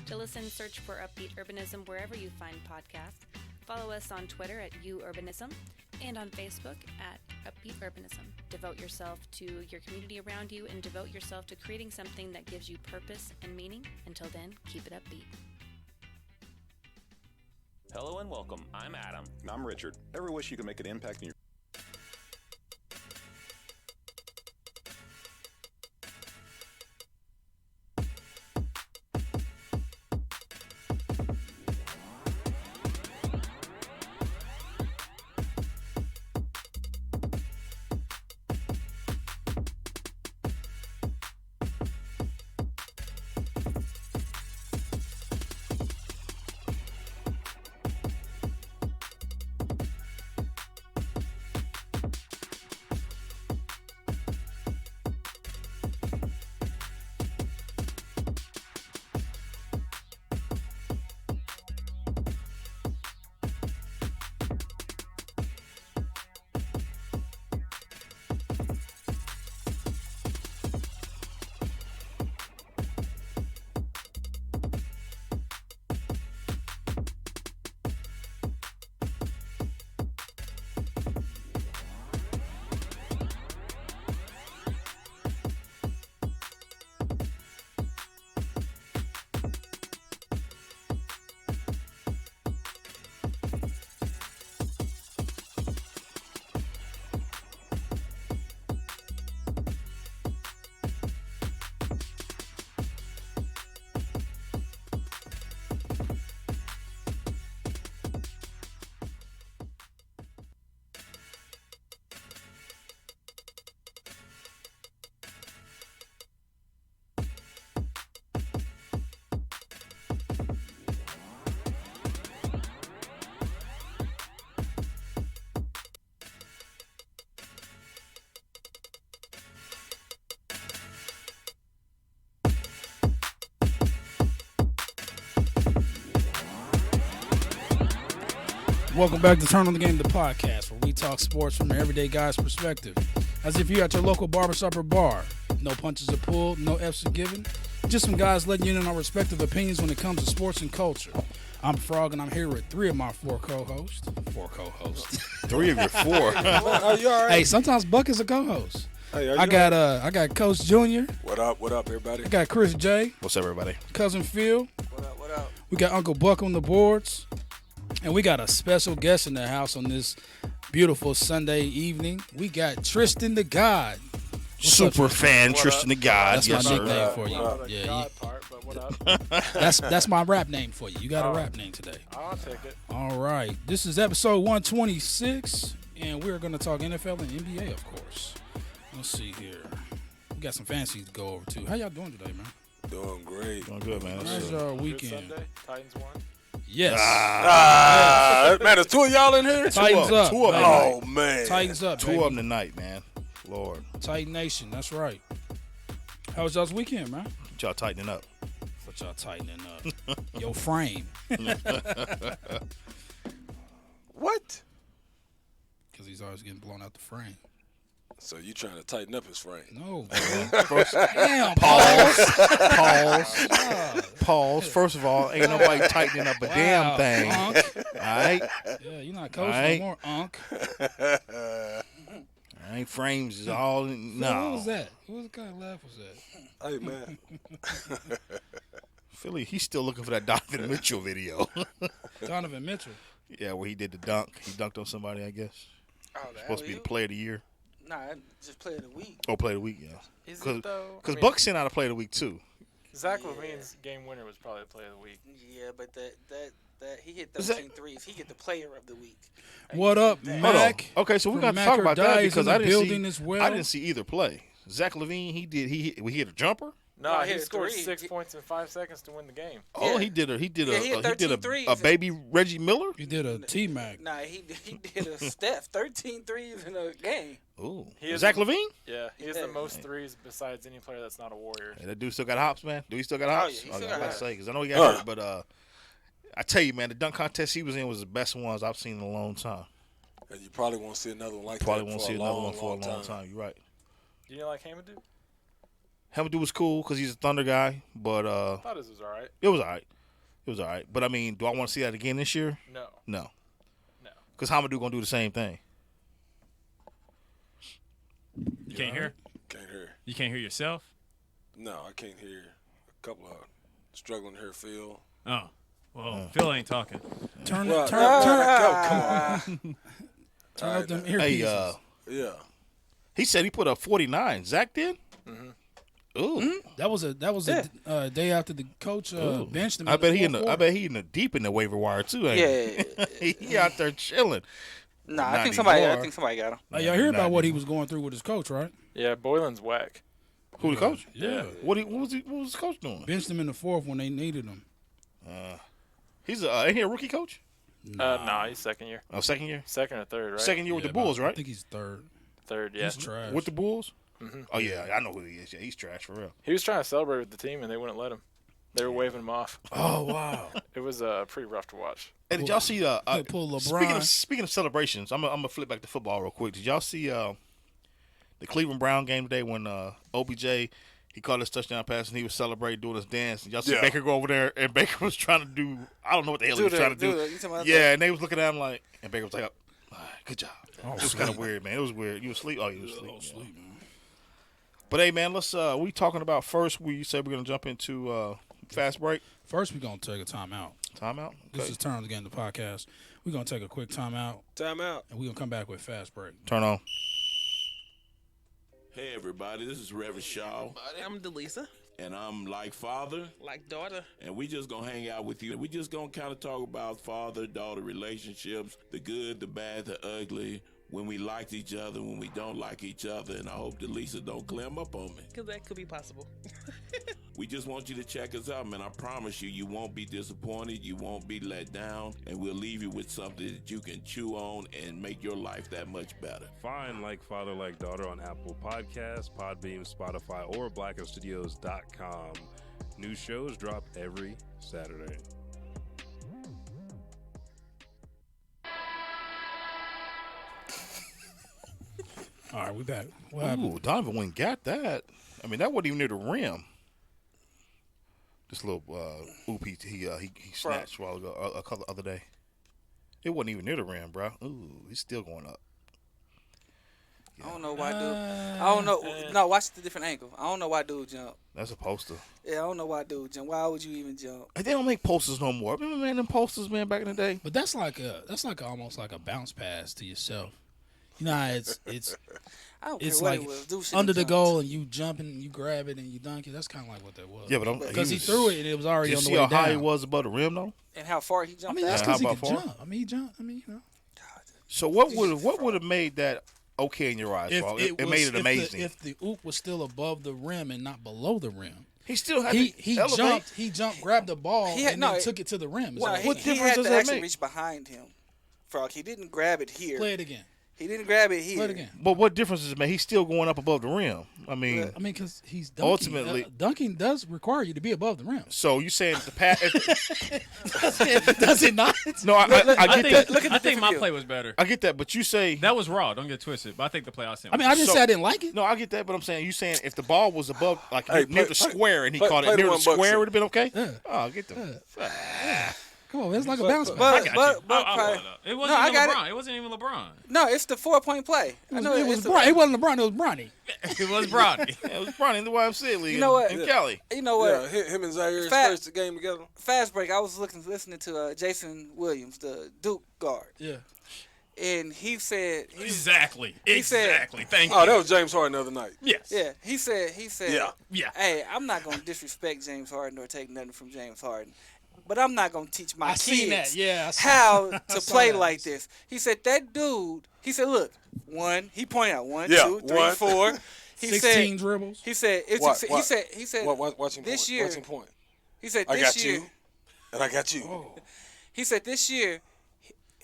To listen, search for Upbeat Urbanism wherever you find podcasts. Follow us on Twitter at UUrbanism and on Facebook at Upbeat Urbanism. Devote yourself to your community around you and devote yourself to creating something that gives you purpose and meaning. Until then, keep it upbeat. Hello and welcome. I'm Adam. And I'm Richard. Ever wish you could make an impact in your Welcome back to Turn on the Game, the podcast, where we talk sports from an everyday guy's perspective. As if you're at your local barbershop or bar. No punches are pulled, no F's are given. Just some guys letting you in on our respective opinions when it comes to sports and culture. I'm Frogg, and I'm here with three of my four co-hosts. Three of your four. Are you all right? Hey, sometimes Buck is a co-host. Hey, I got Coach Junior. What up, everybody? I got Chris J. What's up, everybody? Cousin Phil. What up? We got Uncle Buck on the boards. And we got a special guest in the house on this beautiful Sunday evening. We got Trystyn Tha God. Super fan, Trystyn Tha God. That's yes, my sir. nickname for you. That's my rap name for you. You got a rap name today. I'll take it. All right. This is episode 126, and we're going to talk NFL and NBA, of course. Let's see here. We got some fancy to go over, too. How y'all doing today, man? Doing great. Doing good, man. How's your weekend? Sunday, Titans won. Yes. Man, there's two of y'all in here? Titans up. Two of them. Oh, man. Titans up, Two baby. of them tonight, man. Lord. Titan Nation. That's right. How was y'all's weekend, man? What y'all tightening up? What y'all tightening up? Your frame. What? Because he's always getting blown out the frame. So you trying to tighten up his frame? No. First, Damn. pause. First of all, ain't nobody tightening up a damn thing. Unc. All right? Yeah, you're not coaching All right. no more, Unc. All right, frames is all. No. What was that? What kind of laugh was that? Hey, man. Philly, he's still looking for that Donovan Mitchell video. Donovan Mitchell. Yeah, where he did the dunk. He dunked on somebody, I guess. Oh, the Supposed to be the alley-oop? player of the year. Nah, just player of the week. Oh, player of the week, yeah. Is it though? Because Buck sent out a player of the week, too. Zach LaVine's game winner was probably the player of the week. Yeah, but that he hit Is that- 13 threes. He get the player of the week. What up, Hold on. Mac? Okay, so we From got to Mac talk or about Die that is because in I the didn't building see. as well. I didn't see either play. Zach LaVine, he hit a jumper. No, he he hit scored three. 6 points in 5 seconds to win the game. Oh, Yeah. he did Yeah, he had 13 threes. a baby Reggie Miller. You did a T-Mac. Nah, he did a Steph 13 threes in a game. Ooh, He is Zach the- LaVine. Yeah, he has Yeah. the most threes besides any player that's not a Warrior. Hey, that dude still got hops, man. Do he still got hops? yeah, he still got I was hops. say because I know he got hurt, but I tell you, man, the dunk contest he was in was the best ones I've seen in a long time. And you probably won't see another one like Probably that won't for see a another long, one for a long long time. You're right. Do you like Hamadou? Hamilton was cool because he's a Thunder guy, but I thought his was all right. it was all right. It was all right. But, I mean, do I want to see that again this year? No. No. No. Because Hamadou going to do the same thing. You can't hear? Can't hear. You can't hear yourself? No, I can't hear. A couple of struggling to hear Phil. Oh. Well, Phil ain't talking. Turn Well, turn come on. turn up them Hey, earpieces. Yeah. he said he put up 49. Zach did? Mm-hmm. Ooh. That was a day after the coach benched him. I bet he in fourth the deep in the waiver wire too. Ain't Yeah. he out there chilling. Nah, I Not think somebody anymore. got him. Y'all hear about what he was going through with his coach, right? Yeah, Boylan's whack. Who the coach? Yeah. What was the coach doing? Benched him in the fourth when they needed him. He's ain't he a rookie coach? Nah, he's second year. Oh, second year. Second or third, right? Second year with Yeah, the Bulls, I right? think he's third. Third, yeah. He's trash. With the Bulls. Mm-hmm. Oh yeah, I know who he is. Yeah, he's trash for real. He was trying to celebrate with the team, and they wouldn't let him. They were waving him off. Oh wow. It was pretty rough to watch. Hey, did y'all see? Pull LeBron. Speaking of celebrations, I'm gonna flip back to football real quick. Did y'all see the Cleveland Brown game today when OBJ he caught his touchdown pass and he was celebrating doing his dance? And y'all see Baker go over there and Baker was trying to do I don't know what the hell he was trying to do. You talking about Yeah, and they was looking at him like, and Baker was like, "Good job." Oh, It was kind of weird, man. It was weird. You asleep? Oh, you was asleep. Oh, sleep, man. But hey, man, let's. We talking about first. We said we're gonna jump into fast break. First, we're going to take a timeout. Timeout. This Okay. is Turn on the Game, the podcast. We're going to take a quick timeout, Time out. and we're going to come back with fast break. Turn on. Hey everybody, this is Reverend Shaw, I'm Delisa. and I'm like father, Like daughter. and we just gonna hang out with you. We just gonna kind of talk about father-daughter relationships, the good, the bad, the ugly, when we liked each other, when we don't like each other, and I hope Delisa don't clam up on me. Because that could be possible. We just want you to check us out, man. I promise you, you won't be disappointed, you won't be let down, and we'll leave you with something that you can chew on and make your life that much better. Find Like Father, Like Daughter on Apple Podcasts, Podbeam, Spotify, or blackerstudios.com. New shows drop every Saturday. All right, we back. What happened? Ooh, Donovan went and got that. I mean, that wasn't even near the rim. This little oop he snatched a while ago, a couple other day. It wasn't even near the rim, bro. Ooh, he's still going up. I don't know why dude. I don't know. No, watch the different angle. I don't know why dude jump. That's a poster. Yeah, I don't know why dude jump. Why would you even jump? They don't make posters no more. Remember, man, them posters, man, back in the day. But that's like almost like a bounce pass to yourself. You know how it's I don't care it's what like it was. Dude under should've the jumped. goal and you jump and you grab it and you dunk it. That's kind of like what that was. Yeah, but because he threw it and it was already you on the see way how down. high he was above the rim, though. And how far he I jumped mean, that's out. because he How could about jump. I mean, he jumped. I mean, you know. So what would have made that okay in your eyes? Paul? It made it amazing. If the oop was still above the rim and not below the rim. He still had He to elevate. jumped, grabbed the ball, He had- and no, then it- took it to the rim. Is Well, what he, I'm he saying. difference had does to that actually make? reach behind him. Frog. He didn't grab it here. Play it again. He didn't grab it here. Play it again. But what difference does it make? He's still going up above the rim. I mean, I mean, because he's dunking. Ultimately- Dunking does require you to be above the rim. so you saying the pass? Does it not? No, I get that. I think my play was better. I get that, but you say That was raw. Don't get it twisted. But I think the play I sent. I mean, I didn't So- say I didn't like it. no, I get that, but I'm saying you saying if the ball was above, like Hey, near play- the square, and he play- caught play it the near the one Buck square, said. would have been okay. Yeah. Oh, I get them. Come on, it's like a bounce pass. But I got but you. but I'll probably- pull it up. It wasn't I even got LeBron. It wasn't even LeBron. no, it's the 4-point play. I know It was it's the- Bron. It wasn't LeBron. It was Bronny. It was Bronny. Yeah, it was probably in the YMCA league. You know what? In Cali. You know what? Yeah, him and Zaire Fat- first the game together. Fast break. I was listening to Jason Williams, the Duke guard, Yeah. and he said, Exactly. He said- Exactly. Thank you. Oh, that was James Harden the other night. Yes. yeah, he said, Yeah. Yeah. hey, I'm not gonna disrespect James Harden or take nothing from James Harden, but I'm not gonna teach my I kids seen that. Yeah. I saw how that. to saw play that. like this. He said that dude. He said, look, one. He pointed out 1, Yeah, 2, 3, one. 4. He 16 said. dribbles. He said. If What- you, what- he said. Watching this point. year. Watching point. He said I this got year. you, and I got you. He said this year.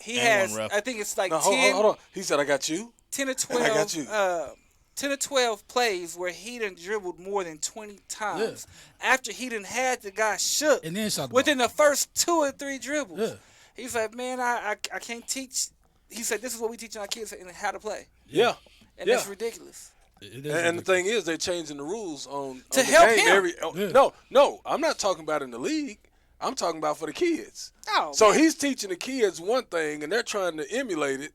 He And has. one ref. I think it's like No, 10, hold on. He said, I got you. 10 or And I got 12. you. 10 or 12 plays where he done dribbled more than 20 times after he done had the guy shook And then shot the within ball. the first 2 or 3 dribbles. Yeah. He's like, man, I can't teach. He said, this is what we teach our kids and how to play. Yeah. And Yeah. that's ridiculous. It is And the thing is, they're changing the rules on To the help game him. every. Yeah. No, I'm not talking about in the league. I'm talking about for the kids. Oh, So man. he's teaching the kids one thing, and they're trying to emulate it,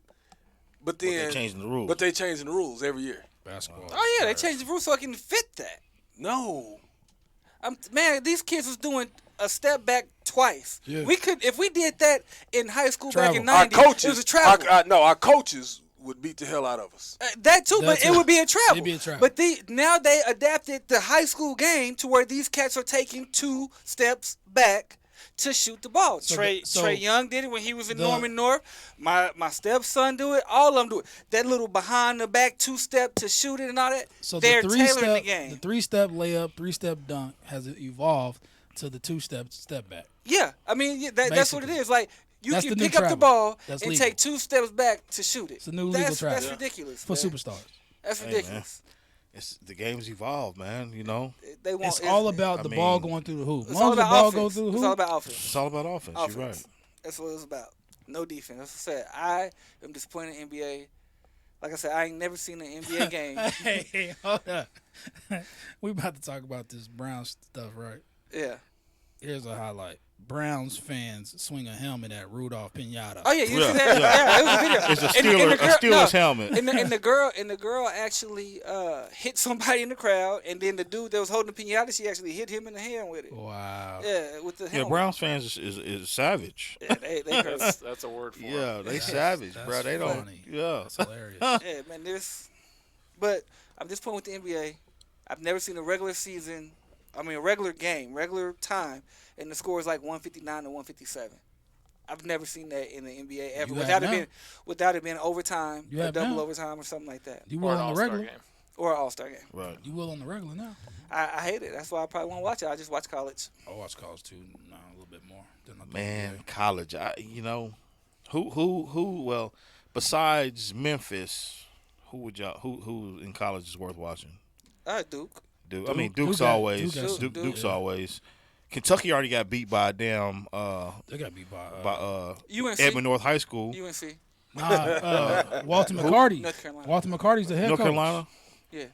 but then they're changing the rules. But they changing the rules every year. Basketball. Oh yeah, they changed the rules so I can fit that. No. Man, these kids was doing a step back twice. Yeah. We could, if we did that in high school back in Travel. '90s, it was a travel. Our coaches would beat the hell out of us. That too, That but too. it would be a travel. It'd be a travel. But now they adapted the high school game to where these cats are taking 2 steps back to shoot the ball. So Trey Young did it when he was in the- Norman North. My stepson do it. All of them do it. That little behind the back 2-step to shoot it and all that. So they're the tailoring the game. The 3-step layup, 3-step dunk has evolved to the 2-step step back. Yeah, I mean that's what it Basically. is. Like you That's can the new pick up the travel. ball That's and legal. take 2 steps back to shoot it. It's a new legal travel. That's ridiculous For man. superstars. That's Hey, ridiculous. It's the game's evolved, man. You know, They want It's all about the ball going through the hoop. It's As long all as the about ball offense. goes through the hoop. It's all about offense. it's all about offense. You're right. That's what it's about. No defense. That's what I said. I am disappointed in the NBA. Like I said, I ain't never seen an NBA game. Hey, hold up. We about to talk about this Browns stuff, right? Yeah. Here's a highlight. Browns fans swing a helmet at Rudolph Pinata. Oh yeah, you see that? Yeah, it was a video. It's a Steelers helmet. And the girl actually hit somebody in the crowd, and then the dude that was holding the pinata, she actually hit him in the hand with it. Wow. Yeah, with the Yeah, helmet. Browns fans is savage. Yeah, they crazy. That's a word for it. Yeah, they savage, bro. They don't. funny. Yeah, That's hilarious. Yeah, man. But I'm disappointed with the NBA. I've never seen a regular game, regular time, and the score is like 159 to 157. I've never seen that in the NBA ever You have without it being overtime, You or have double now. overtime, or something like that, You Or will an on the all-star regular. game. or an All-Star game. right. You will on the regular now. I hate it. That's why I probably won't watch it. I just watch college. I watch college too. No, a little bit more than I do Man, NBA. college. Who? Well, besides Memphis, who in college is worth watching? Duke. Duke. I mean, Duke Duke's got- always. Duke got- Duke's yeah. always. Kentucky already got beat by a damn They got beat by UNC. Edmond North High School. UNC. Walter McCarty. North Carolina. Walter McCarty's the head North coach. Carolina. Yeah.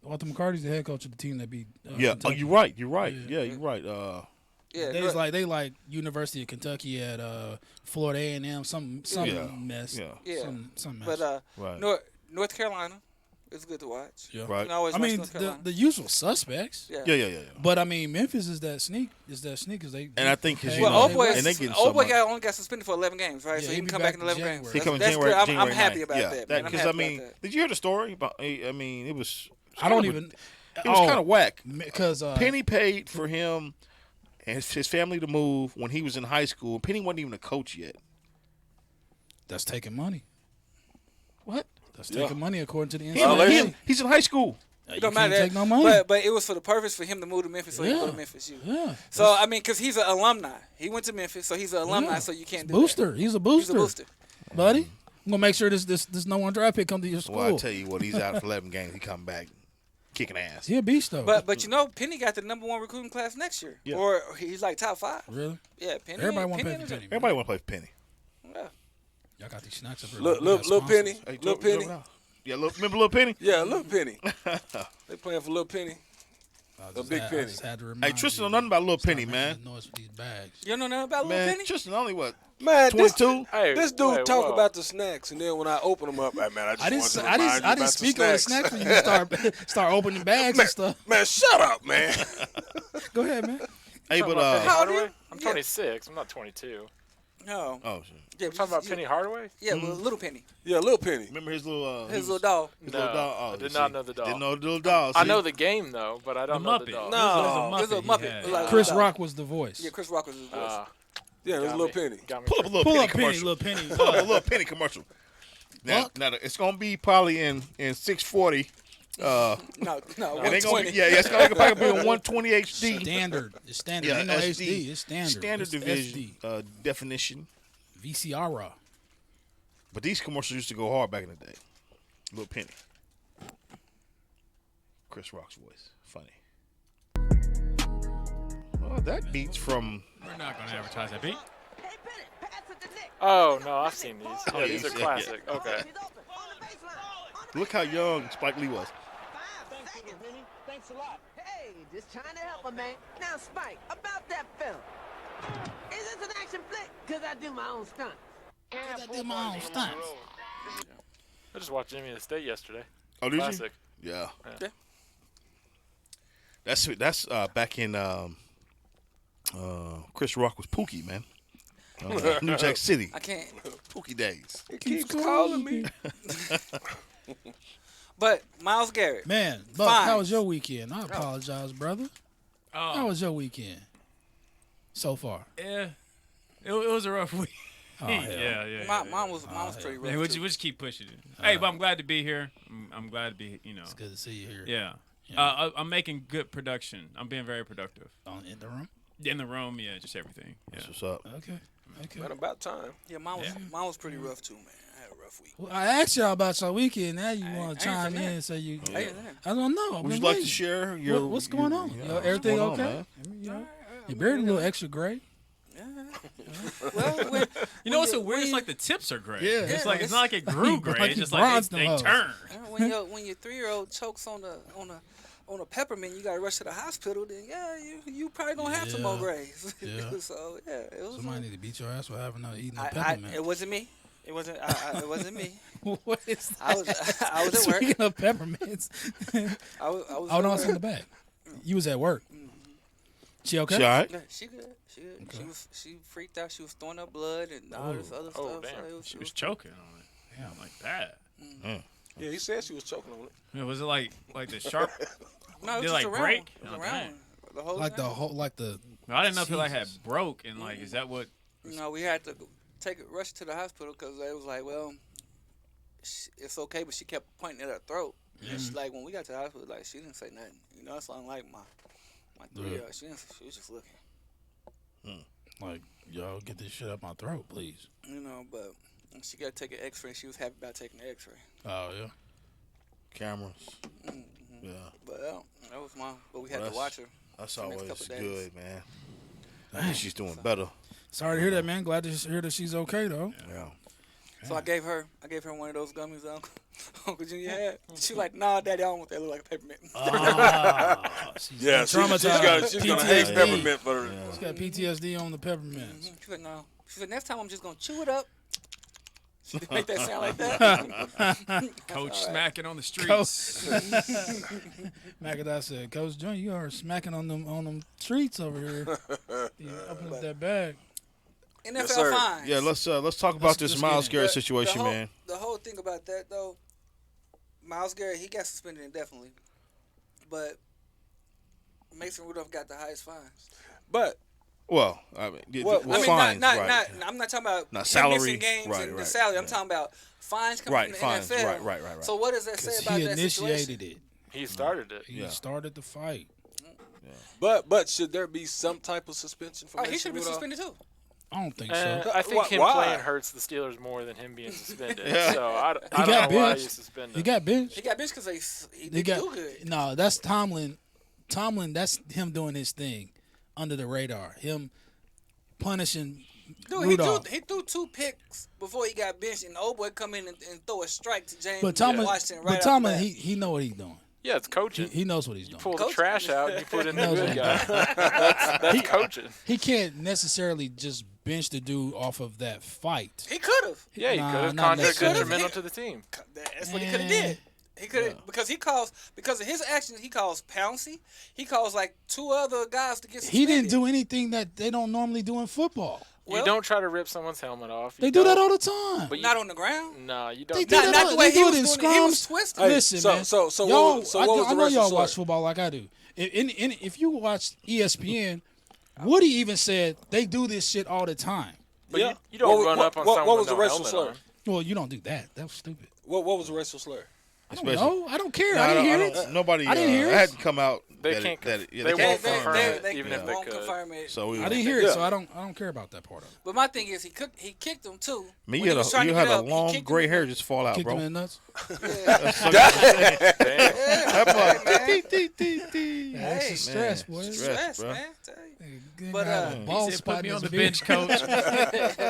Walter McCarty's the head coach of the team that beat. Yeah. Oh, Kentucky. you're right. You're right. Yeah. Yeah, you're right. Yeah. They like University of Kentucky at Florida A&M. Some Yeah. mess. Yeah. Yeah. Some mess. But Right. North Carolina is good to watch. yeah. Right. You can always I watch mean North Carolina. the usual suspects. Yeah. Yeah. But I mean Memphis is that sneak. Because they. And I think 'cause, you Well, know, old boy, and they getting so much. only got suspended for 11 games, right? Yeah, so he he'll can be come back back in in 11 January. games. He coming That's January. good. I'm happy January about 9th. that, Yeah, man. I'm because happy about that. did you hear the story about? I mean, it was. I don't even. It was kind of whack. Because Penny paid for him and his family to move when he was in high school. Penny wasn't even a coach yet. that's taking money. What? That's taking money according to the He's NCAA. in high school. It don't can't matter. take no money. But it was for the purpose for him to move to Memphis, so he Yeah. go to Memphis. Yeah. So I mean, because he's an alumni, he went to Memphis, so he's an alumni. Yeah. So you can't do Booster. He's a that. booster. He's a booster. Buddy. I'm gonna make sure this no one draft pick come to your school. Well, I tell you what, he's out for 11 games. He come back kicking ass. He a beast though. But you know, Penny got the #1 recruiting class next year, Yeah. or he's like top 5. Really? Yeah, Penny. Everybody want to Penny pay for Penny. Everybody want to play for Penny. Yeah. Y'all got these snacks up here. Little Penny. Hey, Little Penny. Yeah, remember Little Penny? Yeah, Little Penny. They playing for Little Penny. A big Penny. Hey, Trystyn know nothing about Little Penny, man. Noise with these bags. You don't know nothing about Little Man, Penny? Trystyn only what? Man, 22? This dude Hey, talk whoa. about the snacks, and then when I open them up, hey, man, I just wanted to remind you I about didn't speak on the snacks when you start opening bags man, and stuff. Man, shut up, man. Go ahead, man. Hey, but How old are Hardaway? you? I'm 26. I'm not 22. No. oh shit. Yeah, I'm talking about Penny Hardaway? Yeah, well, Little Penny. Yeah, Little Penny. Remember his little His little dog. his No, little dog? Oh, I did see. not know the dog. Didn't know the little dog. I see? know the game though, but I don't know the Muppet. dog. No. It's a Muppet. he had. It's like a Chris dog. Rock was the voice. Yeah, Chris Rock was his voice. Yeah, it was Got Little me. Penny. Got me Pull up a little Pull penny up Penny, commercial. little Penny. Pull up a little penny commercial. Now, it's gonna be probably in 640. No, It ain't gonna be, 120. it's gonna probably be on 120 HD. Standard. It's standard. Yeah, Ain't no SD. HD. It's standard. Standard It's division SD. definition. VCR. But these commercials used to go hard back in the day. Little Penny. Chris Rock's voice. Funny. Oh, that beats from. We're not going to advertise that beat. Oh no, I've seen these. Oh, Yeah, these are yeah, classic. yeah. Okay. Look how young Spike Lee was. Hey, just trying to help him, man. Now, Spike, about that film. Is this an action flick? Because I do my own stunts. I did my own stunts. I just watched Jimmy the State yesterday. Oh, did Classic. you? Yeah. Yeah. That's back in Chris Rock was Pookie, man. New Jack City. I can't. Pookie days. It keeps calling me. But Myles Garrett. Man, Buck, Fine. how was your weekend? I apologize, brother. How was your weekend so far? Yeah, it was a rough week. Oh, hell. yeah. Mine was pretty rough. Yeah, we'll just keep pushing it. Hey, but I'm glad to be here. I'm glad to be, It's good to see you here. Yeah. I'm making good production. I'm being very productive. In the room? In the room, yeah, just everything. Yeah. That's what's up. Okay. Man, about time. Yeah, mine was pretty rough too, man. I had a rough week. Well, I asked y'all about your weekend. Now you want to chime in and say you. I don't know. Would you like to share your what's going on? Everything what's going okay? on, man? Your beard a little extra gray. Well, You know what's so weird? It's like the tips are gray. Yeah. It's like it's not like it grew gray. Like It's you just like bronzed they them turn. when your 3-year-old chokes on a peppermint, you gotta rush to the hospital. Then you probably gonna have some more grays. Yeah. So it was. Somebody need to beat your ass for having eating a I, peppermint. it wasn't me. It wasn't. It wasn't me. What is that? I was at work. Speaking of peppermints, I was. oh no, it's in the back. You was at work. She okay? She all right? Yeah, she good. Okay. She freaked out. She was throwing up blood and all this other stuff. damn. So She was choking on it. Yeah, like that. Yeah, he said she was choking on it. Yeah, was it like the sharp? No, it Did was it like just around. break? It was Oh, around. dang. The whole Like thing. No, I didn't know if it like had broke and like is that what? No, we had to rush to the hospital because they was like, well, it's okay, but she kept pointing at her throat. And she, like when we got to the hospital, like she didn't say nothing. You know, it's unlike my 3-year-old. She was just looking. Like, y'all get this shit up my throat, please. You know, but she got to take an X-ray. She was happy about taking the X-ray. Oh yeah. Cameras. Yeah. But that was but we had to watch her. That's the next always couple days. good, man. I think she's doing better. Sorry to hear that, man. Glad to hear that she's okay though. Yeah. So I gave her one of those gummies that Uncle Junior had. She was like, nah, Daddy, I don't want that. Look like a peppermint. Yeah, she's gonna hate peppermint for her. She's got PTSD on the peppermints. She said, no. She said, next time I'm just gonna chew it up. She didn't make that sound like that. Coach smacking on the streets. McAdoo said, Coach Junior, you are smacking on them streets over here. Open up that bag. NFL fines. Yeah, let's talk about this Myles Garrett situation, man. The whole thing about that though, Myles Garrett, he got suspended indefinitely, but Mason Rudolph got the highest fines. But well, I mean, fines, right. I'm not talking about not salary, missing games and the salary. I'm talking about fines coming from the NFL. Right. So what does that say about that situation? He initiated it. He started it. He started the fight. But should there be some type of suspension for Mason he should be Rudolph? suspended too. I don't think so. I think him playing hurts the Steelers more than him being suspended. So I don't know why you suspend him. He got benched. He got benched because he didn't do good. No, that's Tomlin. Tomlin, that's him doing his thing under the radar. Him punishing Rudolph. He threw 2 picks before he got benched, and the old boy come in and throw a strike to James Washington right Tomlin, after that. he know what he's doing. Yeah, it's coaching. He knows what he's doing. Pull the trash out and you put in the good guy. That's coaching. Mm-hmm. He can't necessarily just bench the dude off of that fight. He could have. Yeah, he could have. Contract detrimental to the team. That's what he could have did. He could because because of his actions, he calls Pouncey. He calls like 2 other guys to get suspended. He didn't do anything that they don't normally do in football. You don't try to rip someone's helmet off. They do that all the time. But not on the ground. No, you They don't. do Not the way he was in doing it. scrums. He was twisted. Listen, man. So y'all, what was the I know rest of y'all the watch story? football like I do. If you watch ESPN, Woody even said they do this shit all the time. But you don't run up on someone what was with the no racial helmet slur? on. Well, you don't do that. That was stupid. What was the racial slur? I don't know. I don't care. No, I didn't hear it. Nobody. I didn't hear it it. hadn't come out. They that can't. They won't confirm it, they even if they won't could. confirm it. So I didn't hear it, so I don't care about that part of it. But my thing is, he kicked him too. Me, When you he was trying to had get a up, he long kicked gray him. hair just fall out, Kicked bro. him in the nuts. Extra stress, boy. Stress, bro. man. Tell you. But He said, put me on the bench, coach.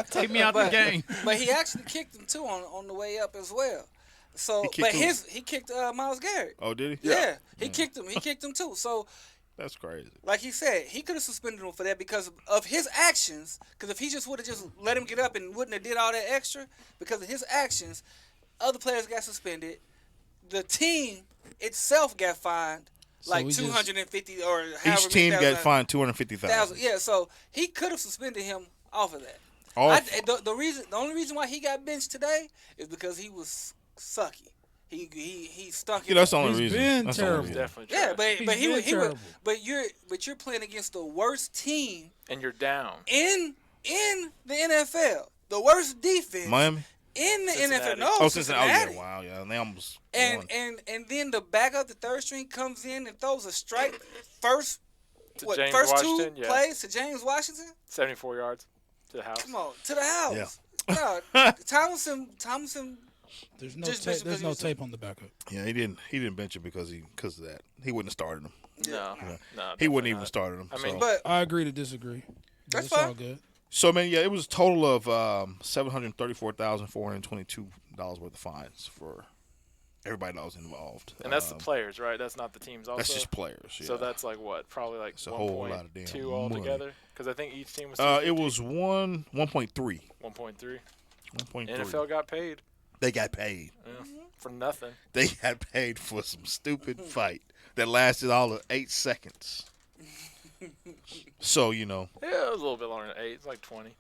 Take me out the game. But he actually kicked him too on the way up as well. So, He kicked who? he kicked Myles Garrett. Oh, did he? Yeah, he kicked him. He kicked him too. So That's crazy. Like he said, he could have suspended him for that because of his actions. Because if he just would have just let him get up and wouldn't have did all that extra, because of his actions, other players got suspended. The team itself got fined like 250 or however each team many got fined $250,000. Yeah, so he could have suspended him off of that. The only reason why he got benched today is because he was sucky. He stunk. That's the only reason. Been That's terrible. Definitely. Yeah, but he would. But you're playing against the worst team, and you're down in the NFL. The worst defense. Miami. In the Cincinnati. NFL. No, Cincinnati. Oh, yeah, wow, yeah. And they almost won. And then the backup, the third string comes in and throws a strike first to what James first Washington, two plays to James Washington? 74 yards to the house. Come on, to the house. Yeah. Thompson There's no tape on the backup. Yeah, he didn't bench him because of that. He wouldn't have started him. No, he wouldn't even have started him. I mean, but I agree to disagree. That's It's fine. all good. So, man, yeah, it was a total of $734,422 worth of fines for everybody that was involved. And that's the players, right? That's not the teams also? That's just players, yeah. So that's like what? Probably like It's a whole lot of damn 1.2 altogether? Because I think each team was it was 1.3. 1.3. 1.3. NFL got paid. They got paid. Yeah, for nothing. They got paid for some stupid fight that lasted all of 8 seconds. So, Yeah, it was a little bit longer than 8. It's like 20.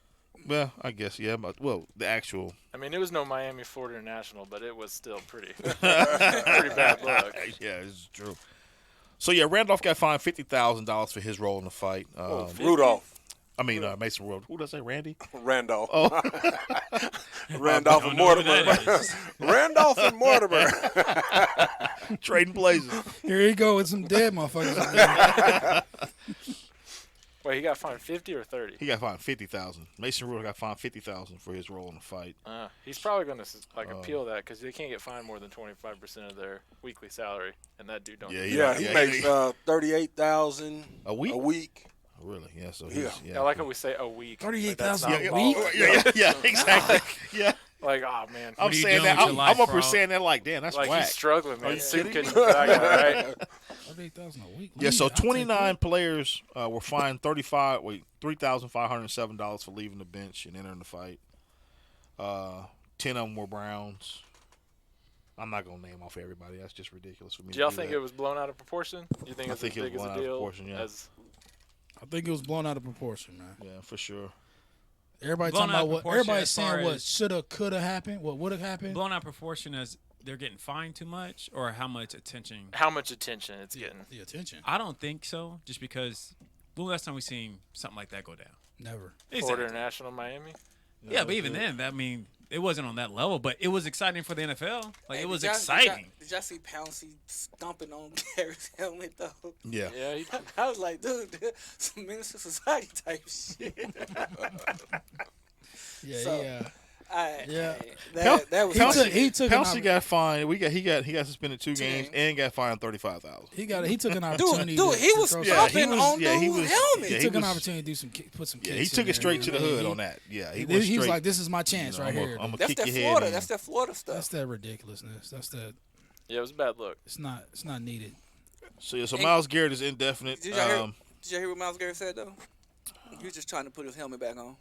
Well, I guess, yeah. But, the actual. I mean, it was no Miami, Florida International, but it was still pretty bad luck. Yeah, it's true. So, yeah, Randolph got fined $50,000 for his role in the fight. Rudolph. I mean, Mason Rudolph. Who did I say? Randy? Randolph. Oh. Randolph and Mortimer. Randolph and Mortimer. Trading places. Here you go with some dead motherfuckers. Wait, he got fined 50 or 30? He got fined $50,000. Mason Rudolph got fined $50,000 for his role in the fight. He's probably going to appeal that because they can't get fined more than 25% of their weekly salary, and that dude don't. Yeah, he makes $38,000 a week. A week. Really? Yeah. So I like how we say a week. 38,000 a week. Yeah, exactly. Yeah. Like, oh man, I'm saying that. I'm up here saying that like, damn, that's like whack. He's struggling, man. Are you kidding? Right? 38,000 a week. Yeah. So 29 players were fined $3,507 for leaving the bench and entering the fight. 10 of them were Browns. I'm not gonna name off everybody. That's just ridiculous for me. Do y'all think it was blown out of proportion? You think it's as big as a deal? Yeah. I think it was blown out of proportion, man. Yeah, for sure. Everybody Blown talking out about of what everybody's proportion as saying far what as- shoulda, coulda happened, what would have happened. Blown out proportion as they're getting fined too much, or how much attention? How much attention it's getting? The attention. I don't think so. Just because when was the last time we seen something like that go down? Never. Florida International, Miami. Yeah, but even then, I mean, it wasn't on that level. But it was exciting for the NFL. Like, it was did y'all- exciting. Did y'all see Pouncey stomping on Gary's helmet though? Yeah. Yeah. I was like, dude, some Minister Society type shit. Yeah. That was he took Pouncey got fined. He got suspended 2 games and got fined $35,000. He took an opportunity. Dude, he was stomping on dude's helmet. He took an opportunity to do some put some kicks. Yeah, he took it straight to the hood on that. Yeah, he was like, "This is my chance right here." I'm gonna That's kick that your Florida. head. That's that Florida stuff. That's that ridiculousness. That's that. Yeah, it was a bad look. It's not needed. So Myles Garrett is indefinite. Did y'all hear what Myles Garrett said though? He was just trying to put his helmet back on.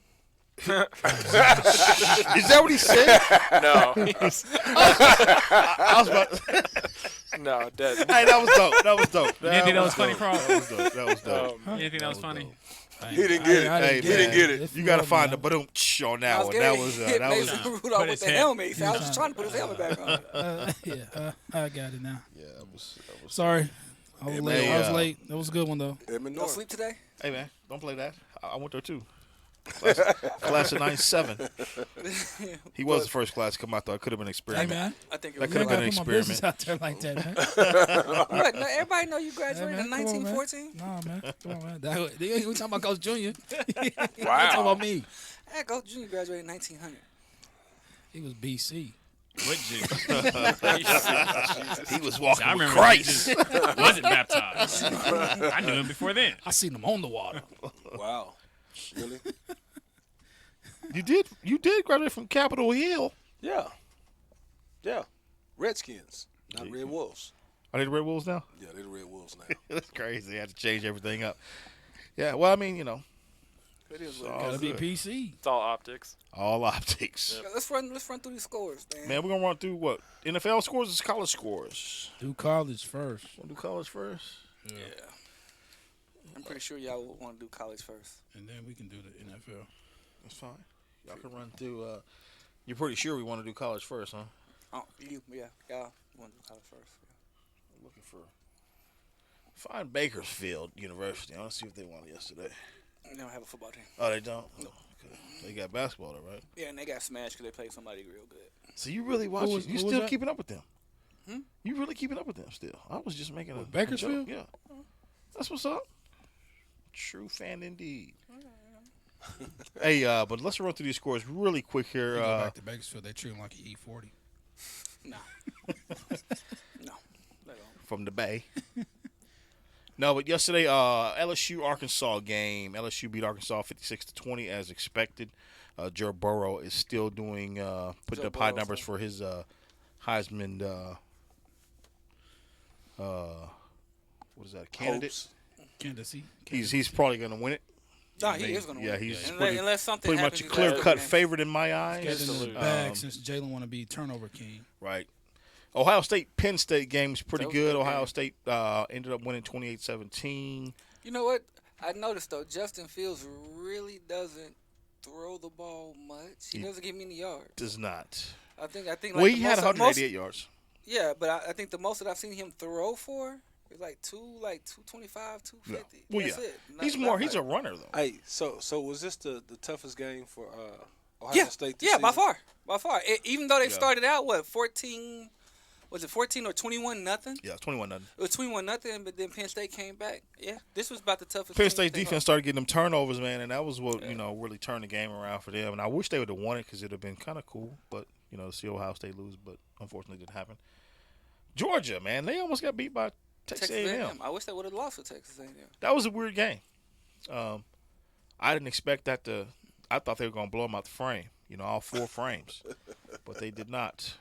Is that what he said? No. I was about. No, dead. Hey, that was dope. That was dope. You didn't think that was funny, Frog? That was dope. You didn't think that was funny? He didn't get it. He didn't get it. You got to find the ba-doom on that one. That was Mason Rudolph with the helmet. He said, I was just trying to put his helmet back on. I got it now. Yeah, that was. Sorry, I was late. I was late. That was a good one though. Don't sleep today? Hey man, don't play that. I went there too. Class of '97. He was the first class to come out though. It could have been an experiment. Hey man, I think it that was. could have been an put my business experiment. out there like that, man. What? No, everybody know you graduated Hey, in man, come on, man. 1914. No man, come on man. We talking about Coach Junior. Wow. Talking about me. Hey, Coach Junior graduated in 1900. He was BC. What Jesus? He was walking I with remember Christ. Jesus wasn't baptized. I knew him before then. I seen him on the water. Wow. Really? You did graduate from Capitol Hill. Yeah. Yeah. Redskins, not Red Wolves. Are they the Red Wolves now? Yeah, they're the Red Wolves now. That's crazy. They had to change everything up. Yeah, well, I mean, you know. It is all Gotta be good. PC. It's all optics. All optics. Yeah, let's run through these scores, man. Man, we're going to run through what? NFL scores is college scores. Do college first. Want to do college first? Yeah. I'm pretty sure y'all would want to do college first. And then we can do the NFL. That's fine. Y'all can run through. You're pretty sure we want to do college first, huh? Oh, y'all want to do college first. I'm looking for. Find Bakersfield University. I want to see what they won yesterday. They don't have a football team. Oh, they don't? No. Okay. They got basketball, though, right? Yeah, and they got smashed because they played somebody real good. So you really watch it? You still keeping up with them? Hmm? You really keeping up with them still? I was just making a Bakersfield? joke. Yeah. That's what's up. True fan indeed. Hey, but let's run through these scores really quick here. You go back to Bakersfield, they treat them like an E40. No. No. From the Bay. No, but yesterday, LSU-Arkansas game. LSU beat Arkansas 56-20 as expected. Joe Burrow is still doing putting up high numbers for his Heisman. What is that? Candidate. Candidacy. He's probably going to win it. No, he is going to win. Yeah, he's unless something pretty much a clear-cut favorite in my eyes. He's getting in the bag since Jalen want to be turnover king. Right. Ohio State-Penn State game is pretty good. Ohio State ended up winning 28-17. You know what? I noticed, though, Justin Fields really doesn't throw the ball much. He doesn't give me any yards. Does not. I think. Well, he had 188 yards. Yeah, but I think the most that I've seen him throw for is like 225, 250. No. Well, That's yeah. it. He's a runner, though. Hey, so was this the toughest game for Ohio State this season? By far. Even though they started out, 14... Was it 14 or 21-0? Yeah, 21-0. It was 21-0, but then Penn State came back. Yeah, this was about the toughest. Penn State defense started getting them turnovers, man, and that was what really turned the game around for them. And I wish they would have won it because it would have been kind of cool, but to see Ohio State lose, but unfortunately it didn't happen. Georgia, man, they almost got beat by Texas A&M. I wish they would have lost to Texas A&M. That was a weird game. I didn't expect that to. I thought they were going to blow them out the frame, all four frames, but they did not.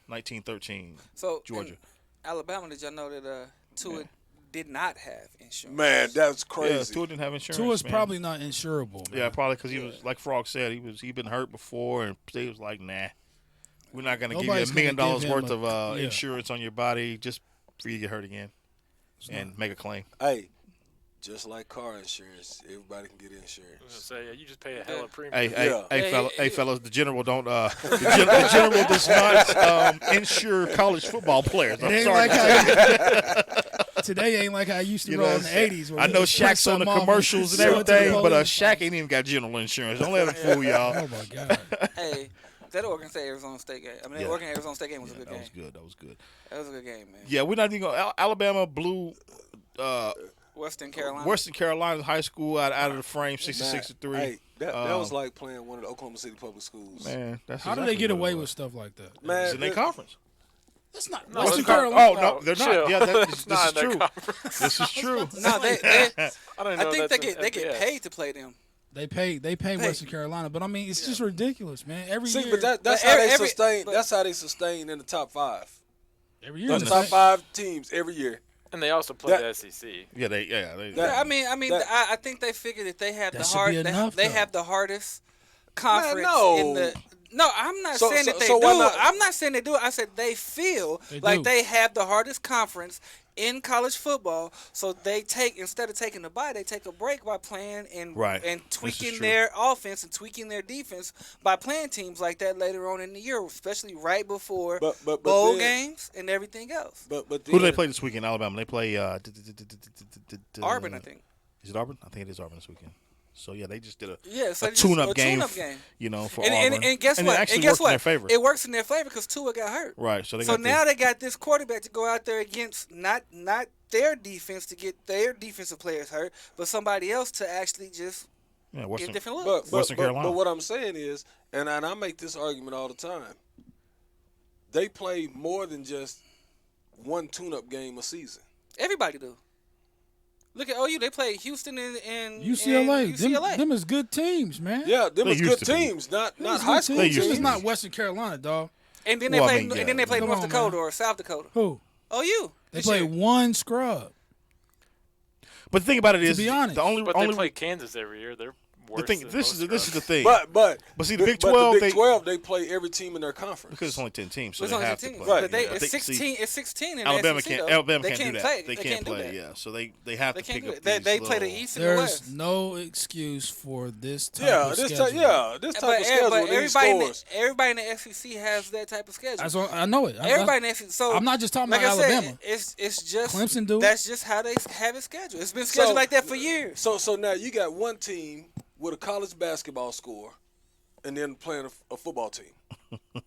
1913, so Georgia. Alabama, did y'all know that Tua did not have insurance? Man, that's crazy. Yeah, Tua didn't have insurance. Tua's probably not insurable, man. Yeah, probably because he was, like Frogg said, he'd been hurt before, and State was like, nah, we're not going to give you $1 million worth of insurance on your body just for you to get hurt again and make a claim. Hey. Just like car insurance, everybody can get insurance. I was gonna say, you just pay a hella premium. Hey, fellas, the general don't. The general does not insure college football players. I'm sorry. Today ain't like I used to roll in the 80s. I know Shaq's on the commercials and everything, but Shaq ain't even got general insurance. Don't let him fool y'all. Oh my God. Hey, that Oregon State Arizona State game. I mean, that Oregon Arizona State game was a good game. That was good. That was a good game, man. Yeah, we're not even going. Alabama blew. Western Carolina high school out of the frame, 66-3. Hey, that was like playing one of the Oklahoma City public schools. Man, how do they get away with stuff like that? Man, it's in their conference. That's not Western Carolina. Oh no, they're not. Yeah, this is true. This is true. No, I think they get paid to play them. They pay Western Carolina, but I mean it's just ridiculous, man. Every year, but that's how they sustain. That's how they sustain in the top 5. Every year, the top 5 teams every year. And they also play the SEC. Yeah, I think they figured that they have they have the hardest conference in the. No, I'm not saying that they do. I'm not saying they do. I said they feel like they have the hardest conference in college football. So they instead of taking a bye, they take a break by playing and tweaking their offense and tweaking their defense by playing teams like that later on in the year, especially right before bowl games and everything else. But who do they play this weekend? Alabama. They play Auburn, I think. Is it Auburn? I think it is Auburn this weekend. So yeah, they just did a tune-up game, for Auburn. And guess what? It works in their favor. It works in their favor because Tua got hurt. Right. So now they got this quarterback to go out there against not their defense to get their defensive players hurt, but somebody else to actually just get different looks. Western Carolina. But what I'm saying is, and I make this argument all the time, they play more than just one tune-up game a season. Everybody do. Look at OU. They play Houston and UCLA. Them is good teams, man. Yeah, them is good teams. Not high school teams. This is not Western Carolina, dog. And then they play North Dakota or South Dakota. Who? OU. They play one scrub. But the thing about it is, to be honest, they play Kansas every year. They're worse. This is the thing. But see, the Big 12, they play every team in their conference because it's only 10 teams, so it's they only have 10 to teams. play. But it's 16. It's 16 in Alabama the SEC, can't. though. Alabama can't do that. Play, They can't play. that. Yeah, so they have to pick up. They play the East and the West. There's no excuse for this type of schedule. This type of schedule. But everybody in the SEC has that type of schedule. I know it. Everybody in the SEC. So I'm not just talking like about I said, Alabama. It's just Clemson do. That's just how they have it scheduled. It's been scheduled like that for years. So now you got one team with a college basketball score, and then playing a football team.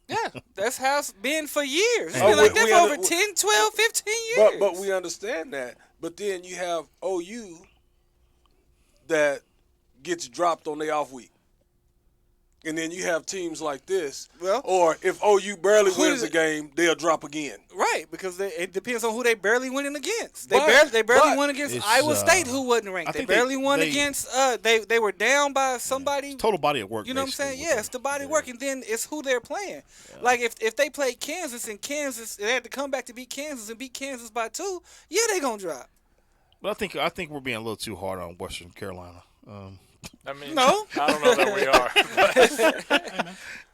Yeah, that's how it's been for years. It's been like that for over 10, 12, 15 years. But we understand that. But then you have OU that gets dropped on their off week. And then you have teams like this. Well, or if OU barely wins a game, they'll drop again. Right, because it depends on who they barely winning against. They barely won against Iowa State, who wasn't ranked. They barely won against. They were down by somebody. Total body of work. You know what I'm saying? Yeah, it's the body of work, and then it's who they're playing. Yeah. Like if they played Kansas and Kansas, they had to come back to beat Kansas and beat Kansas by 2. Yeah, they gonna drop. But I think we're being a little too hard on Western Carolina. I mean, no, I don't know that we are.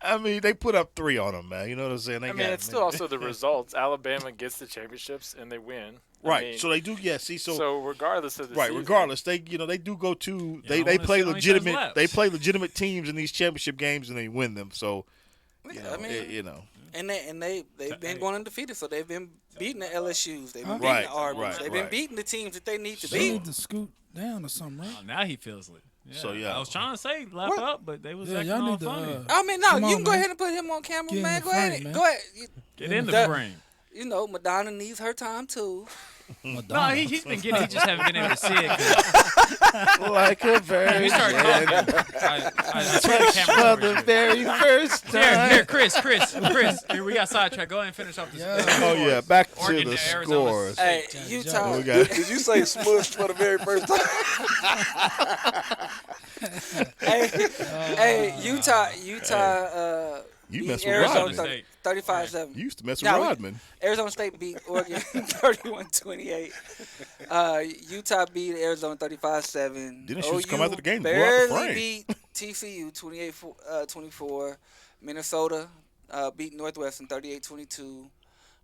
I mean, they put up 3 on them, man. You know what I'm saying? It's still also the results. Alabama gets the championships and they win. Right. So they do. Yeah. See. So regardless of the season, regardless, they do go to they play legitimate. They play legitimate teams in these championship games and they win them. So, And they've been going undefeated, so they've been beating the LSUs. They've been beating the Auburn's. They've been beating the teams that they need to beat. They need to scoot down or something, right? Oh, now he feels it. Yeah. So I was trying to say lap up, but they was acting y'all all need to, funny. I mean, no, you can go ahead and put him on camera, man. Go ahead. Go ahead. Get in the frame. You know, Madonna needs her time too. No, he's been getting. He just haven't been able to see it. Like a virgin. We started talking. I turned the camera for the very first time. Here, Chris. Here, we got sidetracked. Go ahead and finish off the scores. Oh yeah, back to Oregon the to scores. Hey, Utah. Did you say smushed for the very first time? Hey, Utah. You mess with Arizona Rodman. 35-7. You used to mess with Rodman. Arizona State beat Oregon 31-28. Utah beat Arizona 35-7. Didn't she just come out of the game? Barely beat TCU 28-24. Minnesota beat Northwestern 38-22.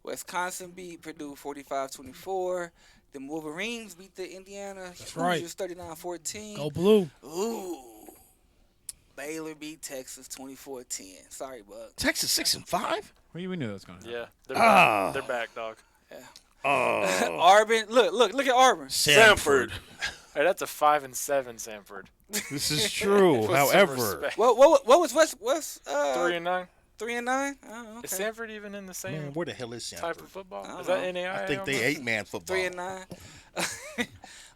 Wisconsin beat Purdue 45-24. The Wolverines beat the Indiana Hoosiers 39-14. Go blue. Ooh. Baylor beat Texas 24-10. Sorry, Buck. Texas 6-5. We knew that was going to happen. Yeah, they're back, dog. Yeah. Auburn. Look at Auburn. Samford. Hey, that's a 5-7 Samford. This is true. However, what was West 3-9. 3-9. Oh, okay. Is Samford even in the same? Man, where the hell is Samford? Type of football? Is that NAIA? I think they 8-man football. 3-9.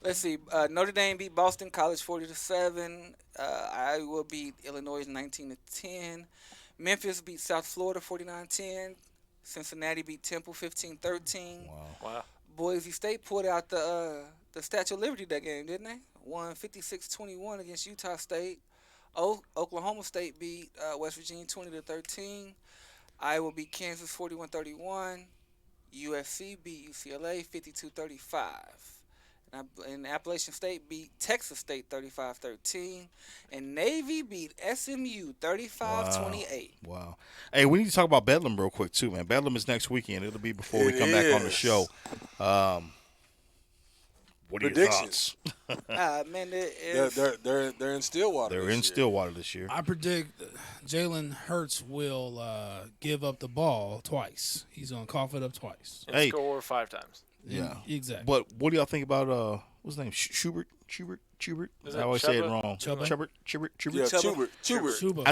Let's see. Notre Dame beat Boston College 40-7. Iowa beat Illinois 19-10. Memphis beat South Florida 49-10. Cincinnati beat Temple 15-13. Wow. Boise State pulled out the Statue of Liberty that game, didn't they? Won 56-21 against Utah State. Oklahoma State beat West Virginia 20-13. Iowa beat Kansas 41-31. USC beat UCLA 52-35. And Appalachian State beat Texas State 35-13. And Navy beat SMU 35-28. Wow. Hey, we need to talk about Bedlam real quick, too, man. Bedlam is next weekend. It'll be before we come back on the show. What are your thoughts? Man, they're in Stillwater. They're in Stillwater this year. I predict Jalen Hurts will give up the ball twice. He's going to cough it up twice. And score 5 times. Yeah, exactly. But what do y'all think about what's his name? Schubert. I always say it wrong. Chubert. Chubert. I